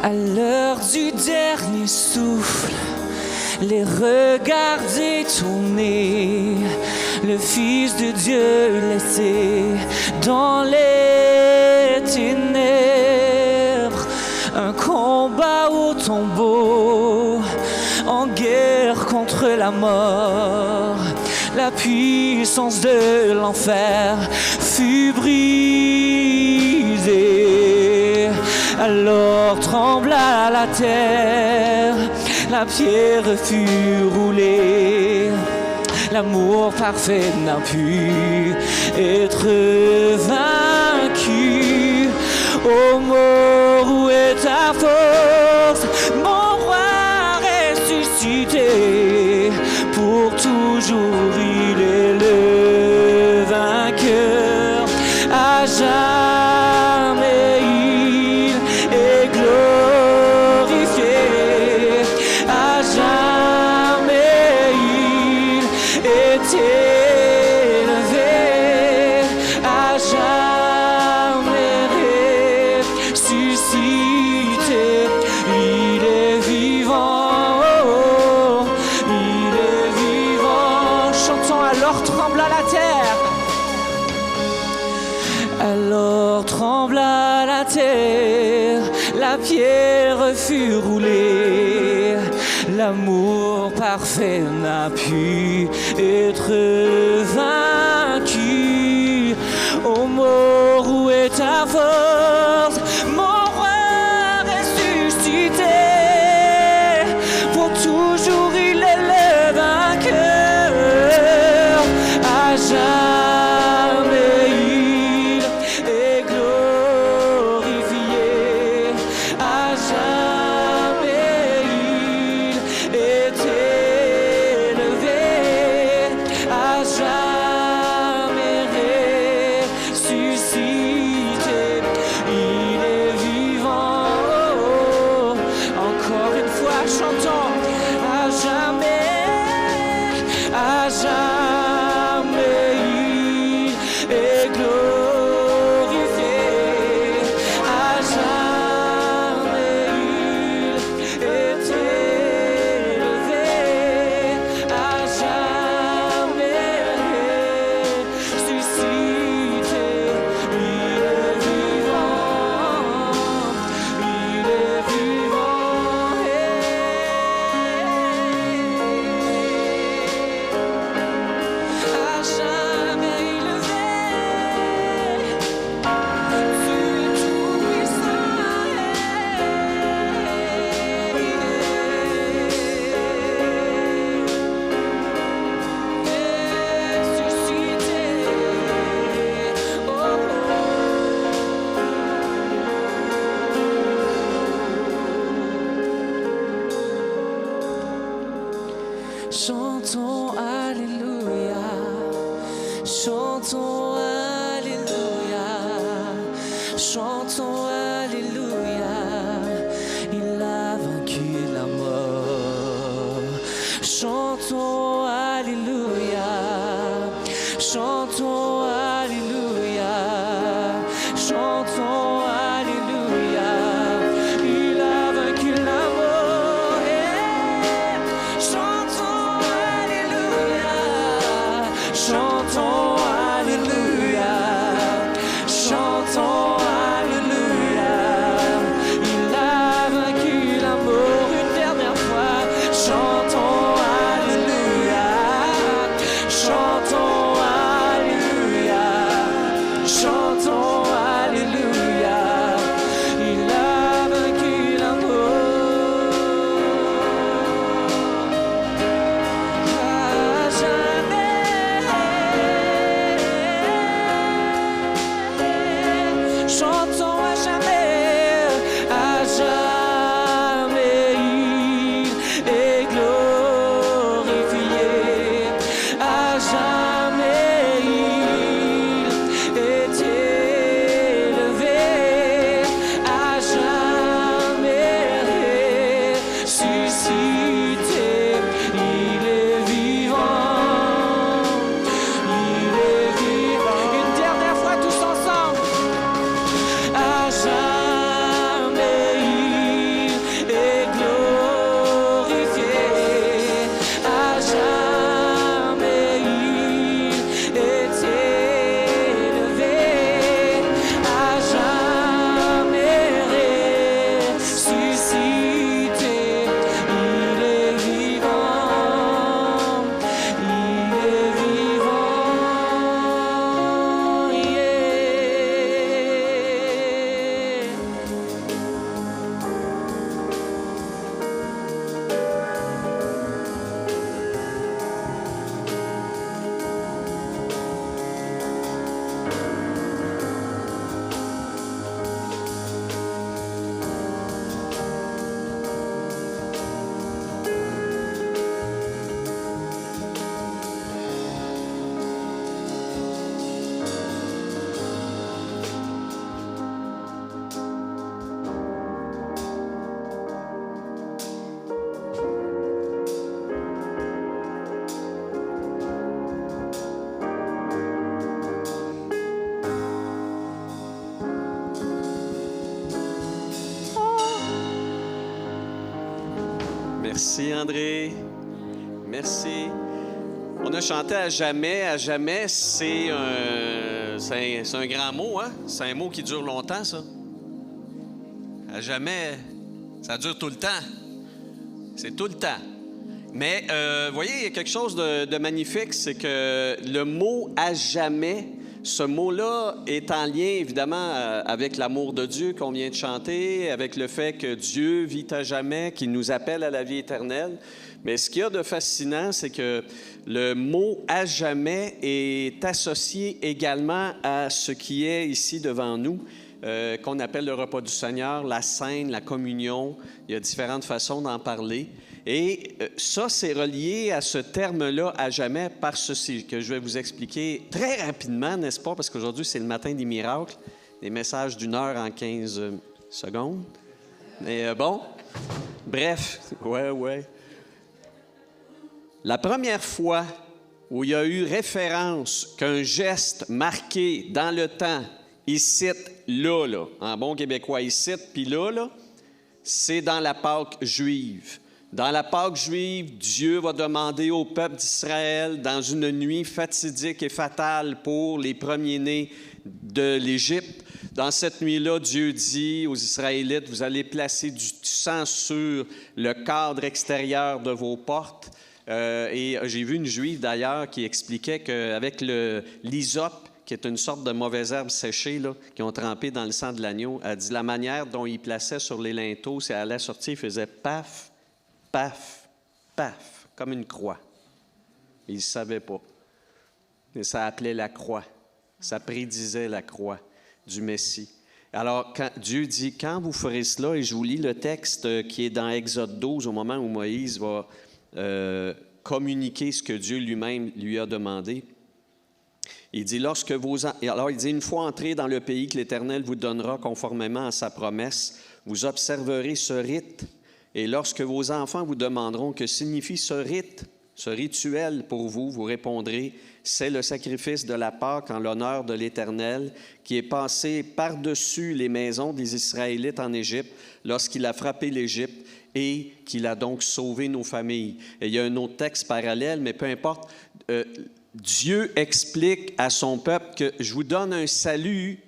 À l'heure du dernier souffle, les regards détournés, le Fils de Dieu laissé dans les ténèbres, un combat au tombeau, en guerre contre la mort. La puissance de l'enfer fut brisée. Alors trembla la terre, la pierre fut roulée. L'amour parfait n'a pu être vaincu. Ô mort, où est ta force? Mon roi ressuscité, pour toujours il est le vainqueur. À jamais il est glorifié. À jamais il est élevé. À jamais ressuscité. Il est vivant. Oh, il est vivant. Chantons, alors trembla la terre. Alors trembla la terre, la pierre fut roulée. L'amour parfait n'a pu être vaincu. Ô mort, où est ta force? Mon roi ressuscité, pour toujours il est le vainqueur. À jamais il est glorifié. À jamais il est élevé. À jamais ressuscité. Il est vivant. Oh, encore une fois, chantons. À jamais il est glorifié. À jamais il est élevé. À jamais ressuscité. Il est vivant. Il est vivant. À jamais élevé. Tu es tout puissant. Ressuscité. Oh, chantons Alléluia, chantons Alléluia, chantons Alléluia. Il a vaincu la mort. Chantons Alléluia, chantons Alléluia, chantons Alléluia. Il a vaincu la mort. Chantons Alléluia, chantons Alléluia, chantons Alléluia. Il a vaincu la mort une dernière fois. Chantons Alléluia. Merci, André. Merci. On a chanté à jamais. À jamais, c'est un grand mot, hein? C'est un mot qui dure longtemps, ça. À jamais, ça dure tout le temps. C'est tout le temps. Mais, vous voyez, il y a quelque chose de magnifique, c'est que le mot « à jamais », ce mot-là est en lien, évidemment, avec l'amour de Dieu qu'on vient de chanter, avec le fait que Dieu vit à jamais, qu'il nous appelle à la vie éternelle. Mais ce qu'il y a de fascinant, c'est que le mot « à jamais » est associé également à ce qui est ici devant nous, qu'on appelle le repas du Seigneur, la scène, la communion. Il y a différentes façons d'en parler. Et ça, c'est relié à ce terme-là, à jamais, par ceci, que je vais vous expliquer très rapidement, n'est-ce pas? Parce qu'aujourd'hui, c'est le matin des miracles, des messages d'1 heure en 15 secondes. Mais bon, bref, ouais. La première fois où il y a eu référence qu'un geste marqué dans le temps, ici, là, en bon québécois, ici, puis là, c'est dans la Pâque juive. Dans la Pâque juive, Dieu va demander au peuple d'Israël, dans une nuit fatidique et fatale pour les premiers-nés de l'Égypte, dans cette nuit-là, Dieu dit aux Israélites, vous allez placer du sang sur le cadre extérieur de vos portes. Et j'ai vu une juive d'ailleurs qui expliquait qu'avec l'hysope, qui est une sorte de mauvaise herbe séchée, là, qui ont trempé dans le sang de l'agneau, elle dit la manière dont il plaçait sur les linteaux, c'est à la sortie, il faisait paf, paf, paf, comme une croix. Il ne savait pas. Et ça appelait la croix. Ça prédisait la croix du Messie. Alors, Dieu dit, quand vous ferez cela, et je vous lis le texte qui est dans Exode 12, au moment où Moïse va communiquer ce que Dieu lui-même lui a demandé. Il dit, alors il dit, une fois entrés dans le pays que l'Éternel vous donnera conformément à sa promesse, vous observerez ce rite. Et lorsque vos enfants vous demanderont que signifie ce rite, ce rituel pour vous, vous répondrez, c'est le sacrifice de la Pâque en l'honneur de l'Éternel qui est passé par-dessus les maisons des Israélites en Égypte lorsqu'il a frappé l'Égypte et qu'il a donc sauvé nos familles. Et il y a un autre texte parallèle, mais peu importe. Dieu explique à son peuple que je vous donne un salut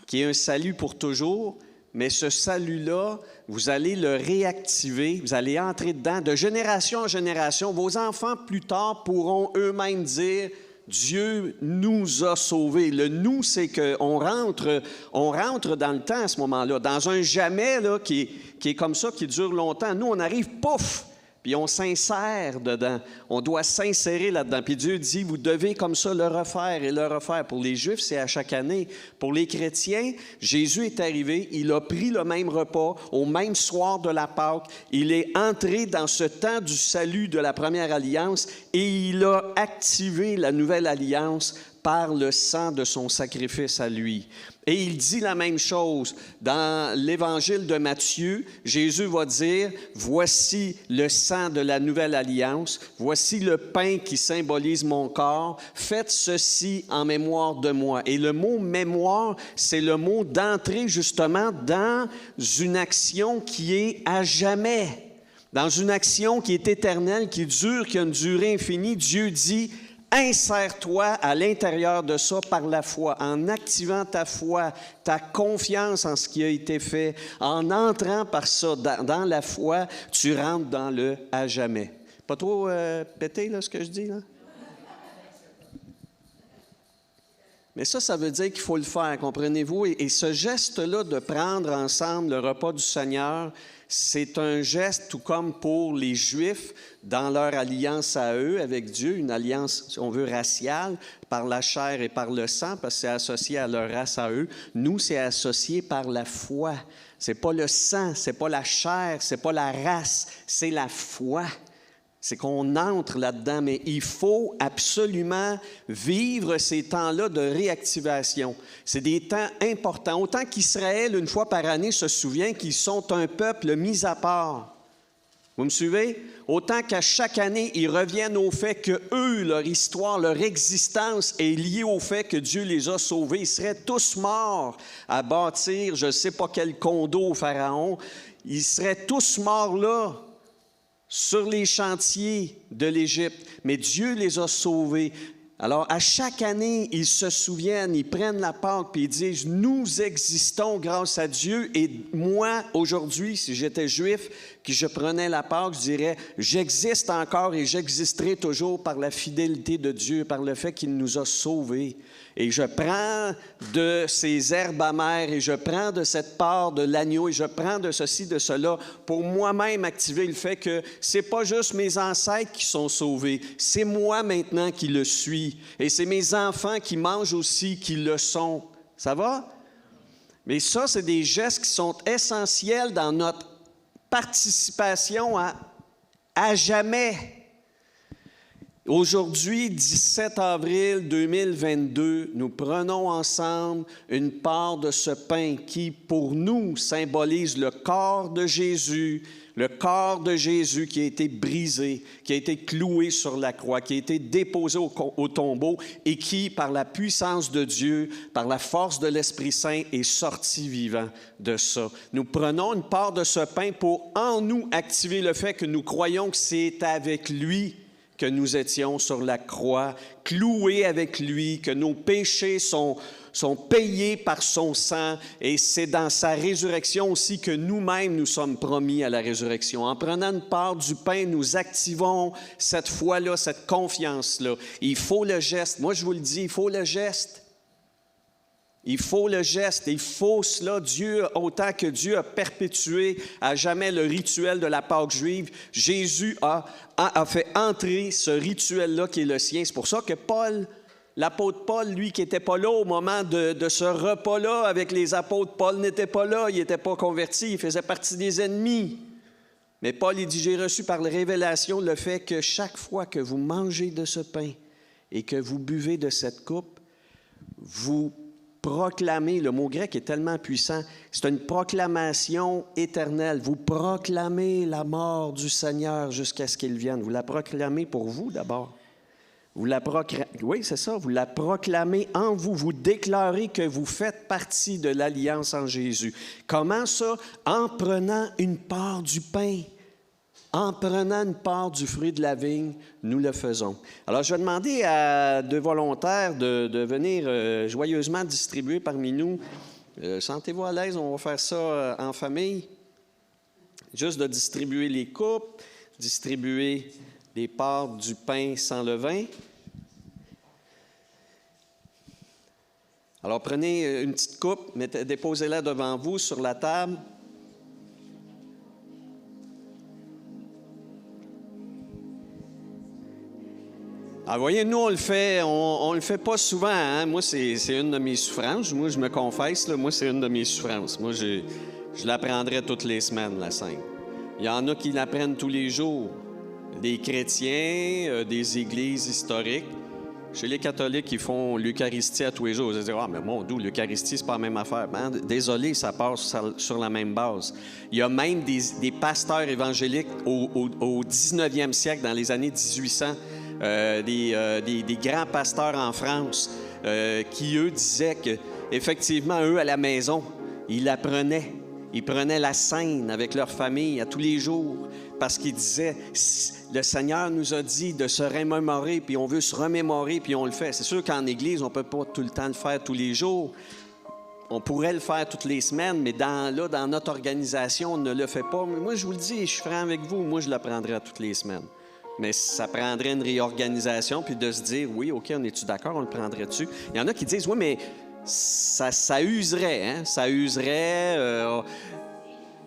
qui est un salut pour toujours, mais ce salut-là, vous allez le réactiver, vous allez entrer dedans de génération en génération. Vos enfants, plus tard, pourront eux-mêmes dire « Dieu nous a sauvés ». Le « nous », c'est qu'on rentre dans le temps à ce moment-là, dans un « jamais » là, qui est comme ça, qui dure longtemps. Nous, on arrive, pouf! Puis on s'insère dedans. On doit s'insérer là-dedans. Puis Dieu dit, vous devez comme ça le refaire et le refaire. Pour les Juifs, c'est à chaque année. Pour les chrétiens, Jésus est arrivé, il a pris le même repas au même soir de la Pâque. Il est entré dans ce temps du salut de la première alliance et il a activé la nouvelle alliance par le sang de son sacrifice à lui. Et il dit la même chose dans l'Évangile de Matthieu. Jésus va dire, voici le sang de la nouvelle alliance, voici le pain qui symbolise mon corps, faites ceci en mémoire de moi. Et le mot mémoire, c'est le mot d'entrer justement dans une action qui est à jamais, dans une action qui est éternelle, qui dure, qui a une durée infinie. Dieu dit, insère-toi à l'intérieur de ça par la foi, en activant ta foi, ta confiance en ce qui a été fait, en entrant par ça dans la foi, tu rentres dans le à jamais. Pas trop pété, là, ce que je dis, là? Mais ça veut dire qu'il faut le faire, comprenez-vous? Et ce geste-là de prendre ensemble le repas du Seigneur, c'est un geste tout comme pour les Juifs dans leur alliance à eux avec Dieu, une alliance, si on veut, raciale, par la chair et par le sang, parce que c'est associé à leur race à eux. Nous, c'est associé par la foi. C'est pas le sang, c'est pas la chair, c'est pas la race, c'est la foi. C'est qu'on entre là-dedans, mais il faut absolument vivre ces temps-là de réactivation. C'est des temps importants. Autant qu'Israël, une fois par année, se souvient qu'ils sont un peuple mis à part. Vous me suivez? Autant qu'à chaque année, ils reviennent au fait que eux, leur histoire, leur existence est liée au fait que Dieu les a sauvés. Ils seraient tous morts à bâtir, je ne sais pas quel condo au Pharaon. Ils seraient tous morts là. sur les chantiers de l'Égypte, mais Dieu les a sauvés. Alors, à chaque année, ils se souviennent, ils prennent la Pâque, puis ils disent, nous existons grâce à Dieu. Et moi, aujourd'hui, si j'étais juif, que je prenais la Pâque, je dirais, j'existe encore et j'existerai toujours par la fidélité de Dieu, par le fait qu'il nous a sauvés. Et je prends de ces herbes amères et je prends de cette part de l'agneau et je prends de ceci, de cela pour moi-même activer le fait que c'est pas juste mes ancêtres qui sont sauvés, c'est moi maintenant qui le suis. Et c'est mes enfants qui mangent aussi qui le sont. Ça va? Mais ça, c'est des gestes qui sont essentiels dans notre participation à jamais. Aujourd'hui, 17 avril 2022, nous prenons ensemble une part de ce pain qui, pour nous, symbolise le corps de Jésus qui a été brisé, qui a été cloué sur la croix, qui a été déposé au tombeau et qui, par la puissance de Dieu, par la force de l'Esprit Saint, est sorti vivant de ça. Nous prenons une part de ce pain pour en nous activer le fait que nous croyons que c'est avec lui que nous étions sur la croix, cloués avec lui, que nos péchés sont payés par son sang, et c'est dans sa résurrection aussi que nous-mêmes nous sommes promis à la résurrection. En prenant une part du pain, nous activons cette foi-là, cette confiance-là. Il faut le geste. Moi, je vous le dis, il faut le geste. Il faut le geste, il faut cela. Dieu, autant que Dieu a perpétué à jamais le rituel de la Pâque juive, Jésus a fait entrer ce rituel-là qui est le sien. C'est pour ça que l'apôtre Paul, lui qui n'était pas là au moment de ce repas-là avec les apôtres, Paul n'était pas là, il n'était pas converti, il faisait partie des ennemis. Mais Paul, il dit, j'ai reçu par la révélation le fait que chaque fois que vous mangez de ce pain et que vous buvez de cette coupe, vous proclamez, le mot grec est tellement puissant, c'est une proclamation éternelle. Vous proclamez la mort du Seigneur jusqu'à ce qu'il vienne. Vous la proclamez pour vous d'abord. Oui, c'est ça, vous la proclamez en vous. Vous déclarez que vous faites partie de l'alliance en Jésus. Comment ça? En prenant une part du pain. En prenant une part du fruit de la vigne, nous le faisons. Alors, je vais demander à deux volontaires de venir joyeusement distribuer parmi nous. Sentez-vous à l'aise, on va faire ça en famille. Juste de distribuer les coupes, distribuer des parts du pain sans levain. Alors, prenez une petite coupe, déposez-la devant vous sur la table. Ah, voyez, nous, on le fait pas souvent. Hein? Moi, c'est une de mes souffrances. Moi, je me confesse, là, moi, c'est une de mes souffrances. Moi, je l'apprendrais toutes les semaines, la Sainte. Il y en a qui l'apprennent tous les jours. Des chrétiens, des églises historiques. Chez les catholiques, ils font l'Eucharistie à tous les jours. Ils disent, ah, mais mon Dieu, l'Eucharistie, c'est pas la même affaire. Ben, désolé, ça passe sur la même base. Il y a même des pasteurs évangéliques au 19e siècle, dans les années 1800, des grands pasteurs en France qui, eux, disaient qu'effectivement, eux, à la maison, ils apprenaient. Ils prenaient la scène avec leur famille à tous les jours parce qu'ils disaient, le Seigneur nous a dit de se remémorer, puis on veut se remémorer, puis on le fait. C'est sûr qu'en Église, on ne peut pas tout le temps le faire tous les jours. On pourrait le faire toutes les semaines, mais dans notre organisation, on ne le fait pas. Mais moi, je vous le dis, je suis franc avec vous, moi, je le prendrais toutes les semaines. Mais ça prendrait une réorganisation, puis de se dire, oui, OK, on est-tu d'accord, on le prendrait-tu? Il y en a qui disent, oui, mais ça userait, hein? Ça userait.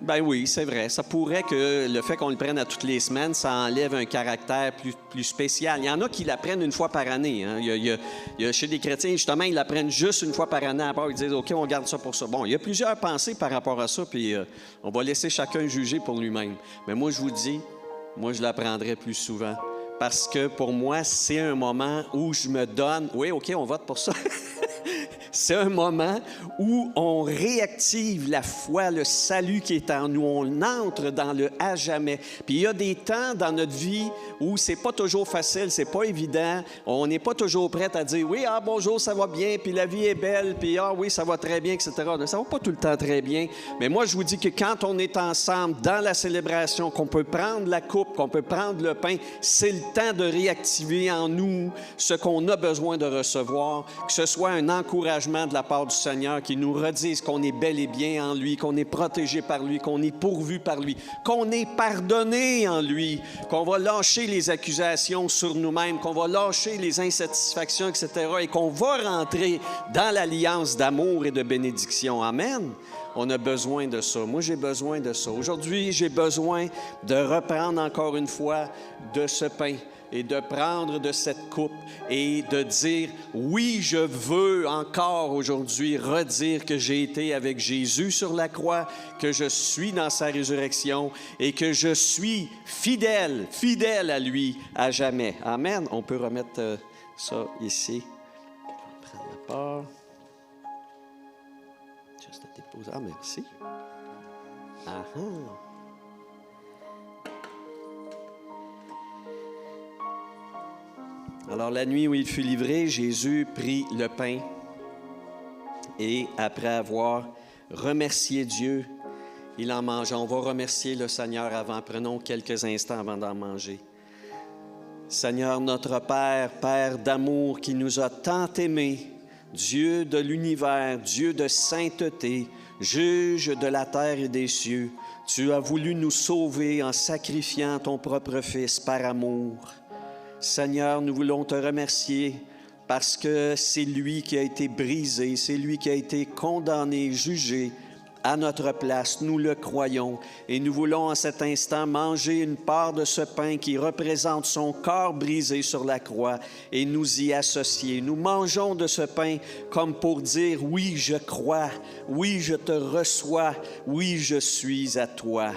Ben oui, c'est vrai. Ça pourrait que le fait qu'on le prenne à toutes les semaines, ça enlève un caractère plus spécial. Il y en a qui l'apprennent une fois par année. Hein? Il y a chez les chrétiens, justement, ils l'apprennent juste une fois par année. À part, ils disent, OK, on garde ça pour ça. Bon, il y a plusieurs pensées par rapport à ça, puis on va laisser chacun juger pour lui-même. Mais moi, je vous dis, moi, je l'apprendrai plus souvent. Parce que pour moi, c'est un moment où je me donne... Oui, OK, on vote pour ça. C'est un moment où on réactive la foi, le salut qui est en nous. On entre dans le à jamais. Puis il y a des temps dans notre vie où c'est pas toujours facile, c'est pas évident. On n'est pas toujours prêt à dire oui, ah bonjour, ça va bien, puis la vie est belle, puis ah oui, ça va très bien, etc. Ça va pas tout le temps très bien. Mais moi, je vous dis que quand on est ensemble dans la célébration, qu'on peut prendre la coupe, qu'on peut prendre le pain, c'est le temps de réactiver en nous ce qu'on a besoin de recevoir, que ce soit un encouragement de la part du Seigneur qui nous redise qu'on est bel et bien en lui, qu'on est protégé par lui, qu'on est pourvu par lui, qu'on est pardonné en lui, qu'on va lâcher les accusations sur nous-mêmes, qu'on va lâcher les insatisfactions, etc., et qu'on va rentrer dans l'alliance d'amour et de bénédiction. Amen. On a besoin de ça. Moi, j'ai besoin de ça. Aujourd'hui, j'ai besoin de reprendre encore une fois de ce pain et de prendre de cette coupe et de dire, oui, je veux encore aujourd'hui redire que j'ai été avec Jésus sur la croix, que je suis dans sa résurrection et que je suis fidèle à lui à jamais. Amen. On peut remettre ça ici. Je vais prendre la part. Juste à déposer. Ah, merci. Ah ah. Alors, la nuit où il fut livré, Jésus prit le pain et, après avoir remercié Dieu, il en mangea. On va remercier le Seigneur avant. Prenons quelques instants avant d'en manger. Seigneur, notre Père, Père d'amour qui nous a tant aimés, Dieu de l'univers, Dieu de sainteté, juge de la terre et des cieux, tu as voulu nous sauver en sacrifiant ton propre Fils par amour. Seigneur, nous voulons te remercier parce que c'est lui qui a été brisé, c'est lui qui a été condamné, jugé à notre place. Nous le croyons et nous voulons en cet instant manger une part de ce pain qui représente son corps brisé sur la croix et nous y associer. Nous mangeons de ce pain comme pour dire, oui, je crois, oui, je te reçois, oui, je suis à toi.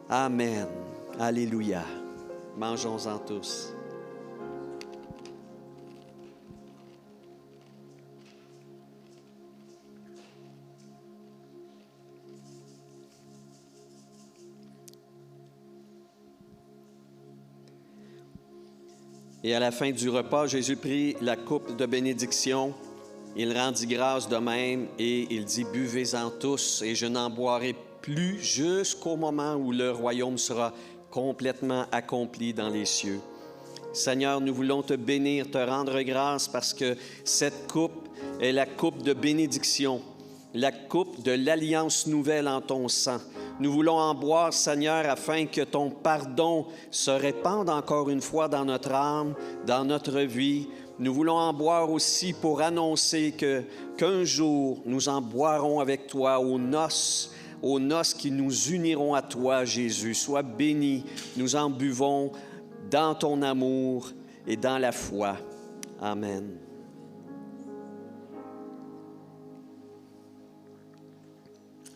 Amen. Alléluia. Mangeons-en tous. Et à la fin du repas, Jésus prit la coupe de bénédiction, il rendit grâce de même et il dit, buvez-en tous et je n'en boirai plus jusqu'au moment où le royaume sera complètement accompli dans les cieux. Seigneur, nous voulons te bénir, te rendre grâce parce que cette coupe est la coupe de bénédiction, la coupe de l'alliance nouvelle en ton sang. Nous voulons en boire, Seigneur, afin que ton pardon se répande encore une fois dans notre âme, dans notre vie. Nous voulons en boire aussi pour annoncer qu'un jour, nous en boirons avec toi aux noces qui nous uniront à toi, Jésus. Sois béni, nous en buvons dans ton amour et dans la foi. Amen.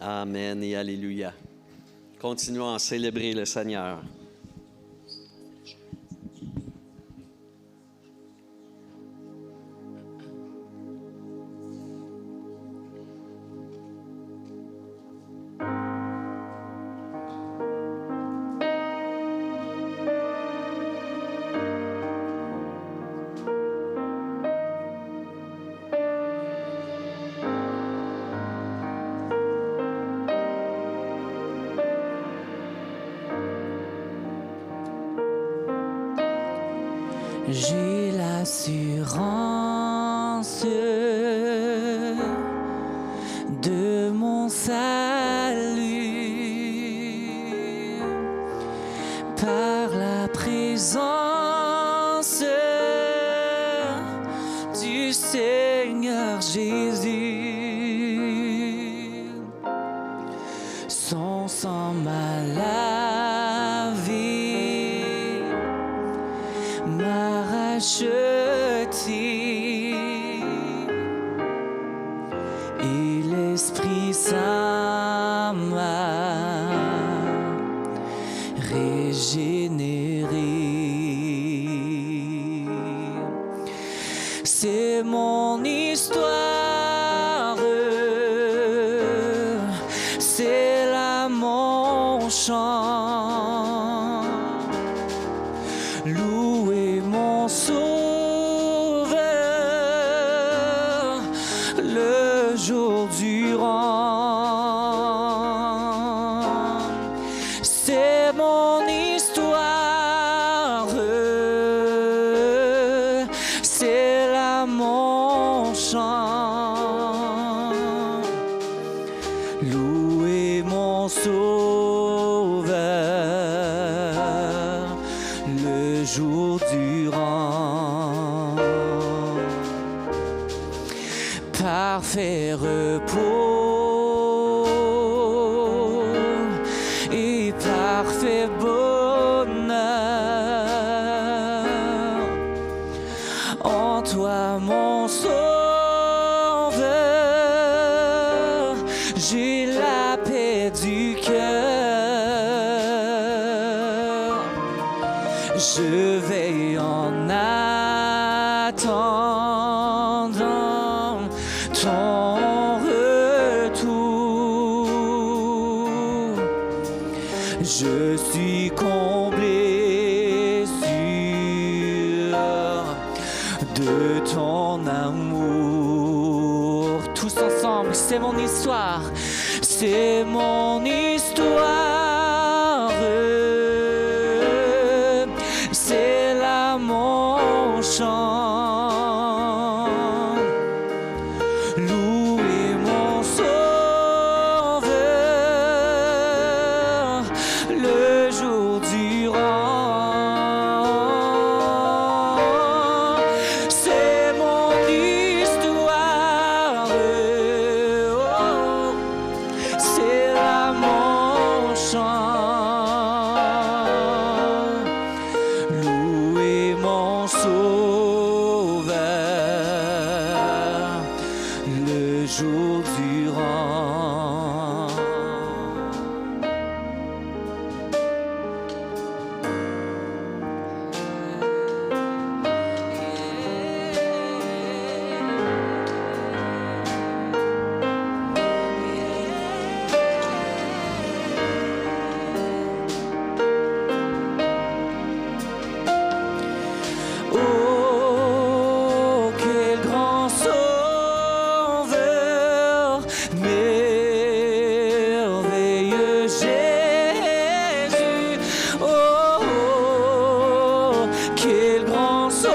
Amen et alléluia. Continuons à célébrer le Seigneur. J'ai l'assurance de mon salut par la présence du Seigneur Jésus. Son sang m'a lavé, m'a racheté, et l'Esprit Saint m'a régénéré. C'est mon histoire, chant. Louez mon Sauveur le jour durant. C'est mon histoire, c'est là mon chant. Louez mon Sauveur le jour durant. Parfait repos et parfait bonheur en toi, mon Sauveur. J'ai la paix du cœur. Je veille en attendant ton retour. Je suis comblé sûr de ton amour. Tous ensemble, c'est mon histoire, c'est mon histoire. C'est là mon chant. Louez mon Sauveur le jour durant. C'est mon histoire. Oh, c'est là mon chant. Louez mon Sauveur le jour durant. Oh, quel grand sauveur, merveilleux Jésus. Oh, quel grand sauveur,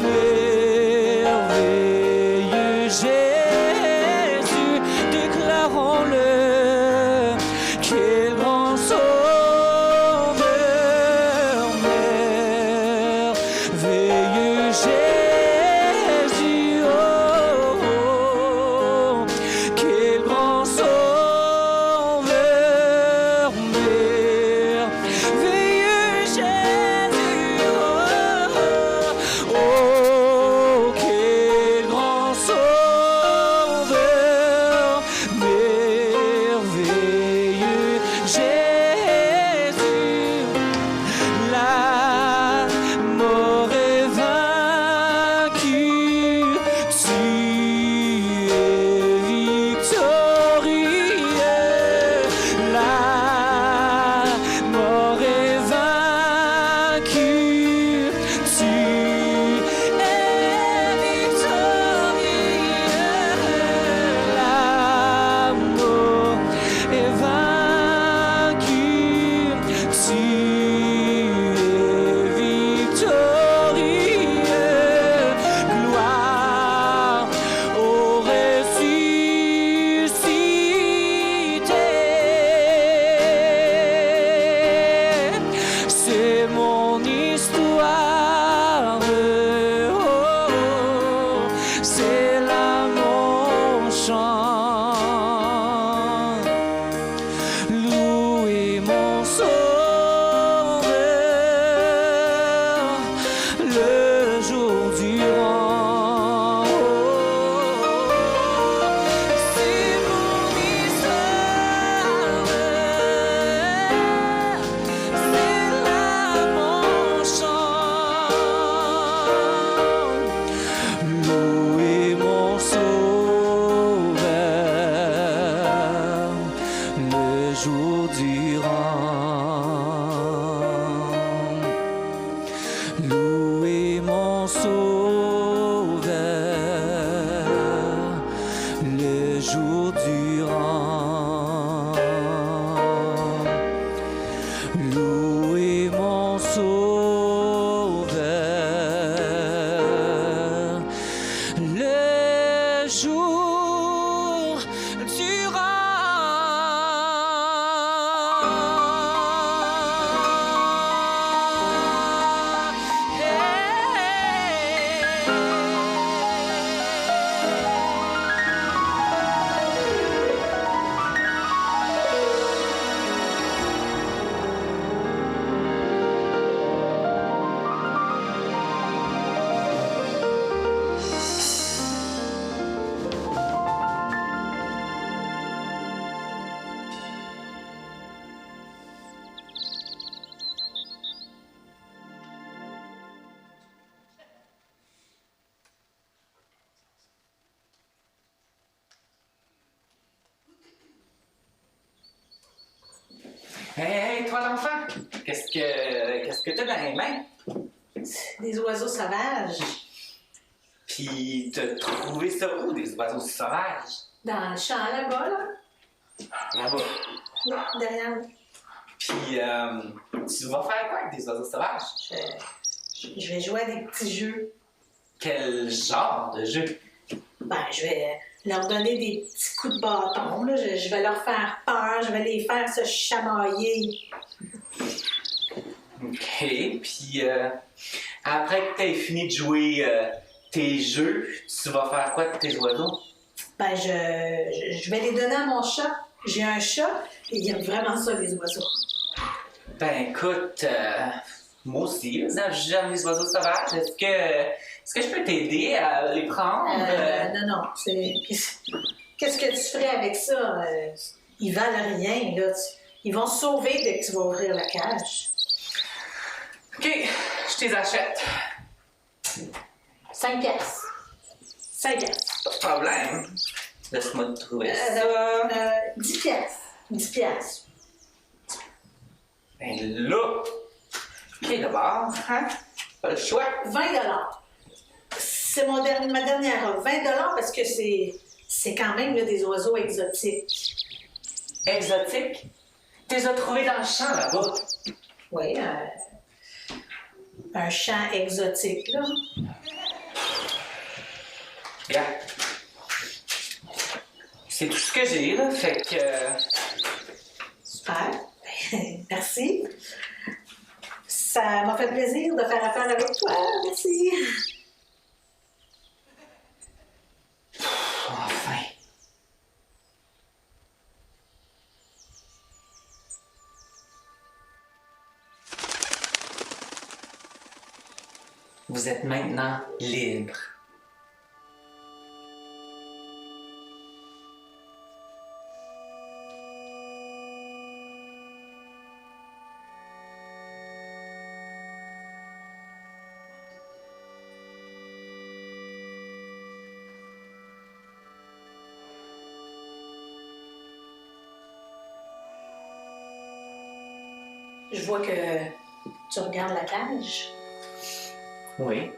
merveilleux Jésus. Déclarons-le, quel grand sauveur. Merveilleux Jésus, oh, oh, jours durant. Louez mon Sauveur, le jour Hey, toi l'enfant, qu'est-ce que t'as dans les mains? Des oiseaux sauvages. Puis t'as trouvé ça où, des oiseaux sauvages? Dans le champ là-bas, là. Là-bas. Là, derrière. Puis tu vas faire quoi avec des oiseaux sauvages? Je vais jouer à des petits jeux. Quel genre de jeu? Ben, je vais leur donner des petits coups de bâton, là. Je vais leur faire peur, je vais les faire se chamailler. OK, puis après que t'aies fini de jouer tes jeux, tu vas faire quoi avec tes oiseaux? Ben, je vais les donner à mon chat. J'ai un chat et il aime vraiment ça, les oiseaux. Ben écoute, moi aussi, là, j'aime les oiseaux sauvages. Est-ce que je peux t'aider à les prendre? Non. Qu'est-ce que tu ferais avec ça? Ils valent rien, là. Ils vont se sauver dès que tu vas ouvrir la cage. OK, je te les achète. 5 piastres. 5 piastres. Pas de problème. Laisse-moi te trouver ça. 10 piastres. 10 piastres. Ben là. OK, d'abord, hein? Pas le choix. 20 $. C'est ma dernière offre. 20 $ parce que c'est quand même là, des oiseaux exotiques. Exotique? Tu les as trouvés dans le champ là-bas. Oui, un champ exotique, là. Regarde. C'est tout ce que j'ai, là. Fait que. Super. Merci. Ça m'a fait plaisir de faire affaire avec toi. Merci. Enfin. Vous êtes maintenant libre. Je vois que tu regardes la cage. Oui.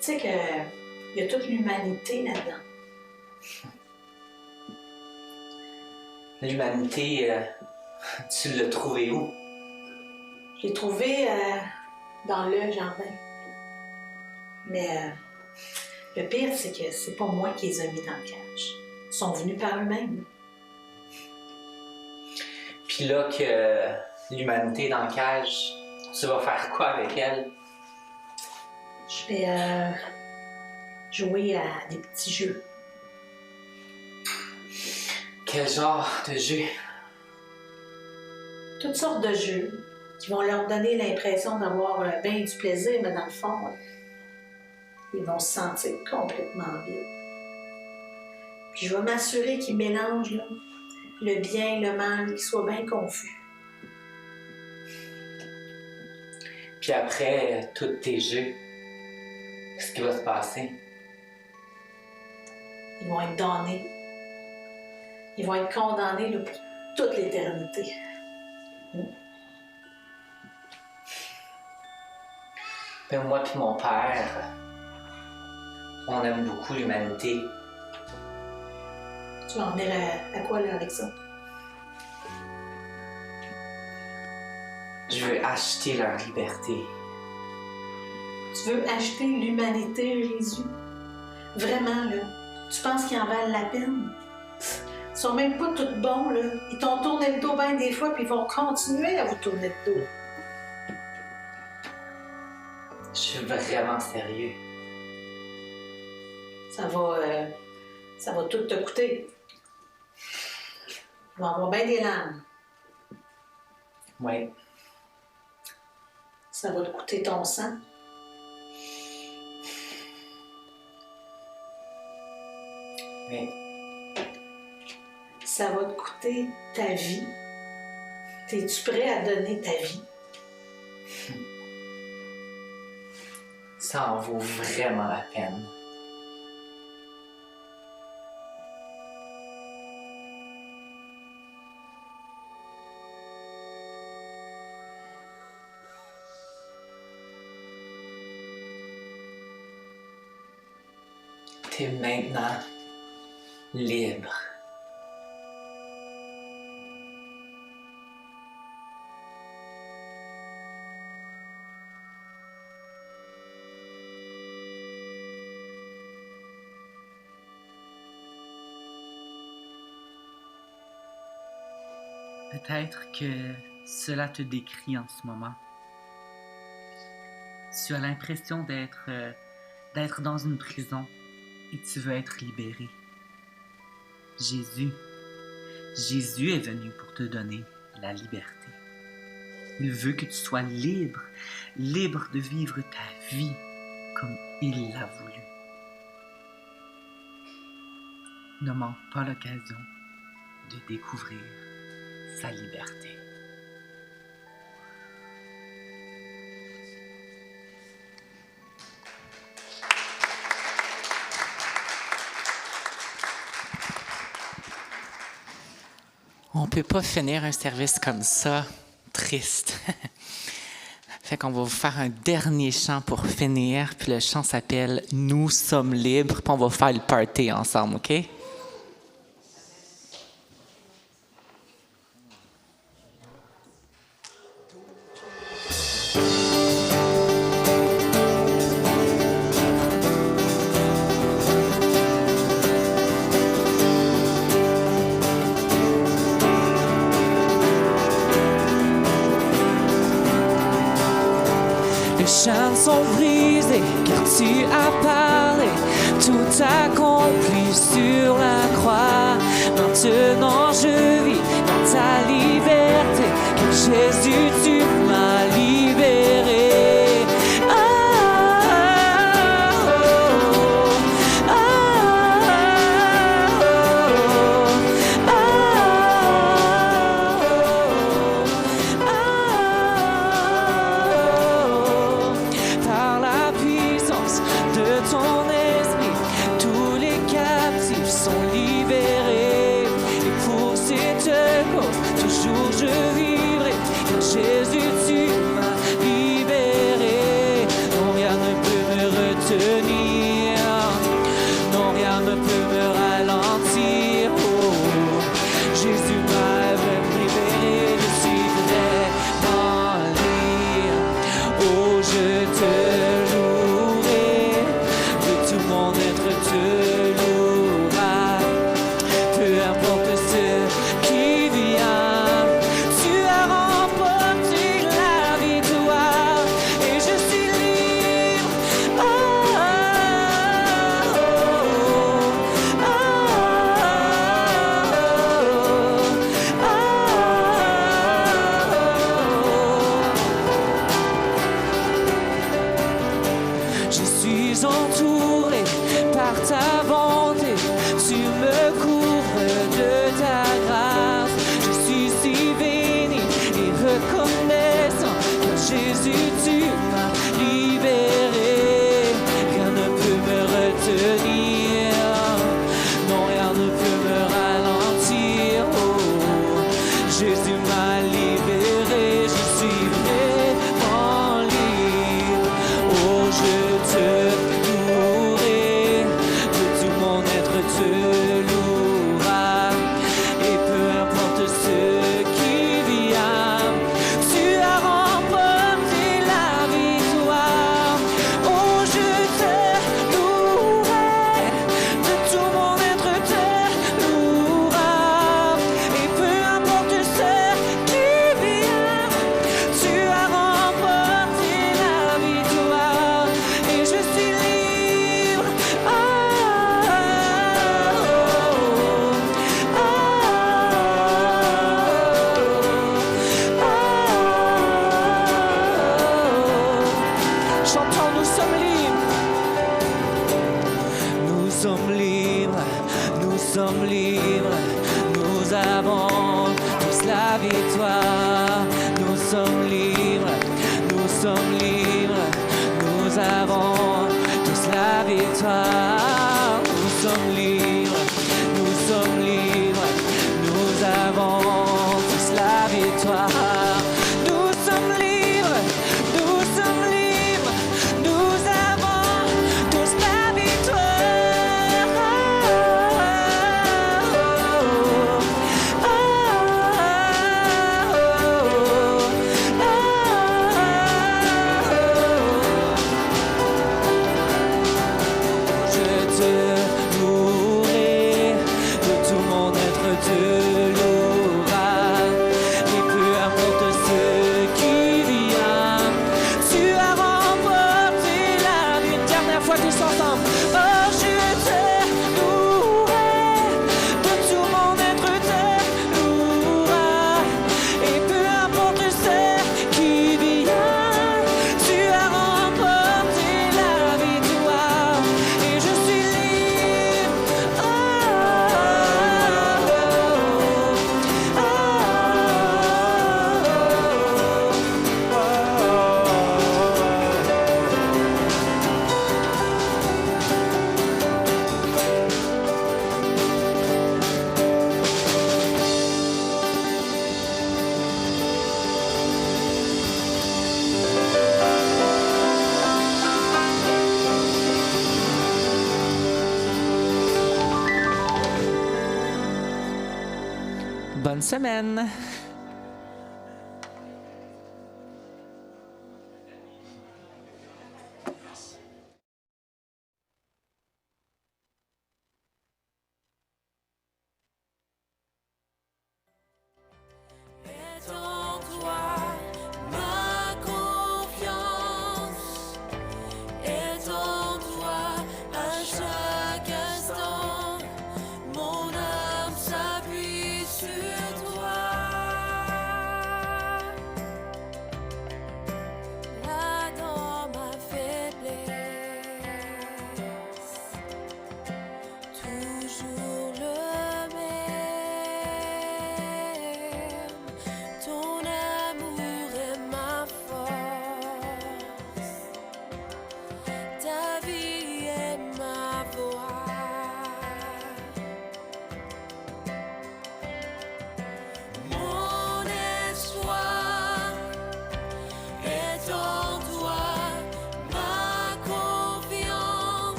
Tu sais qu'il y a toute l'humanité là-dedans. L'humanité, tu l'as trouvée où? Je l'ai trouvé dans le jardin. Mais le pire, c'est que c'est pas moi qui les ai mis dans la cage. Ils sont venus par eux-mêmes. Puis là que l'humanité est dans la cage, tu vas faire quoi avec elle? Je vais jouer à des petits jeux. Quel genre de jeu? Toutes sortes de jeux qui vont leur donner l'impression d'avoir bien du plaisir, mais dans le fond, ils vont se sentir complètement vides. Puis je vais m'assurer qu'ils mélangent là, le bien, le mal, qu'ils soient bien confus. Puis après tous tes jeux, qu'est-ce qui va se passer? Ils vont être damnés. Ils vont être condamnés là, pour toute l'éternité. Ben moi puis mon père, on aime beaucoup l'humanité. Tu vas en venir à quoi là avec ça? Je veux acheter leur liberté. Tu veux acheter l'humanité, Jésus? Vraiment, là? Tu penses qu'ils en valent la peine? Ils sont même pas tous bons, là. Ils t'ont tourné le dos bien des fois, puis ils vont continuer à vous tourner le dos. Je suis vraiment sérieux. Ça va tout te coûter. Tu vas avoir bien des larmes. Oui. Ça va te coûter ton sang. Oui. Ça va te coûter ta vie. Es-tu prêt à donner ta vie? Ça en vaut vraiment la peine. T'es maintenant libre. Peut-être que cela te décrit en ce moment. Tu as l'impression d'être dans une prison et tu veux être libéré. Jésus est venu pour te donner la liberté. Il veut que tu sois libre, libre de vivre ta vie comme il l'a voulu. Ne manque pas l'occasion de découvrir sa liberté. On peut pas finir un service comme ça, triste. Fait qu'on va vous faire un dernier chant pour finir, puis le chant s'appelle « Nous sommes libres », puis on va faire le party ensemble, OK? Les chaînes sont brisées car tu as parlé, tout accompli sur la croix. Maintenant je vis dans ta liberté, car Jésus tu m'as libéré. Par la puissance de ton esprit, tous les captifs sont libérés. Et pour cette cause, toujours je vivrai, car Jésus tu m'as libéré. Non, rien ne peut me retenir, non, rien ne peut me ralentir. Oh, Jésus m'a libéré, je suis vraiment libre. Oh, je te louerai, de tout mon être te louera. Peu importe ce qui vient, tu as remporté la victoire et je suis libre. Oh, oh, oh, Je suis entouré par ta bonté, tu me couvres de ta grâce. Je suis si béni et reconnaissant, car Jésus tu m'as libéré. Rien ne peut me retenir, non, rien ne peut me ralentir. Oh, Jésus m'a libéré, je suis vraiment libre. Oh, je te louerai, de tout mon être te louerai. libres, nous sommes libres, nous avons tous la victoire. Nous sommes libres, nous sommes libres, nous avons tous la victoire. Nous sommes libres, nous sommes libres, nous avons tous la victoire. Nous sommes libres, nous sommes libres, nous avons tous la victoire. Je te louerai, de tout mon être te louera. Et peu importe ce qui vient, tu as remporté la vie. Une dernière fois tous ensemble. Oh, je te louerai, de tout mon être te louera. Et peu importe ce qui vient, tu as remporté la victoire. Et je suis libre. Bonne semaine!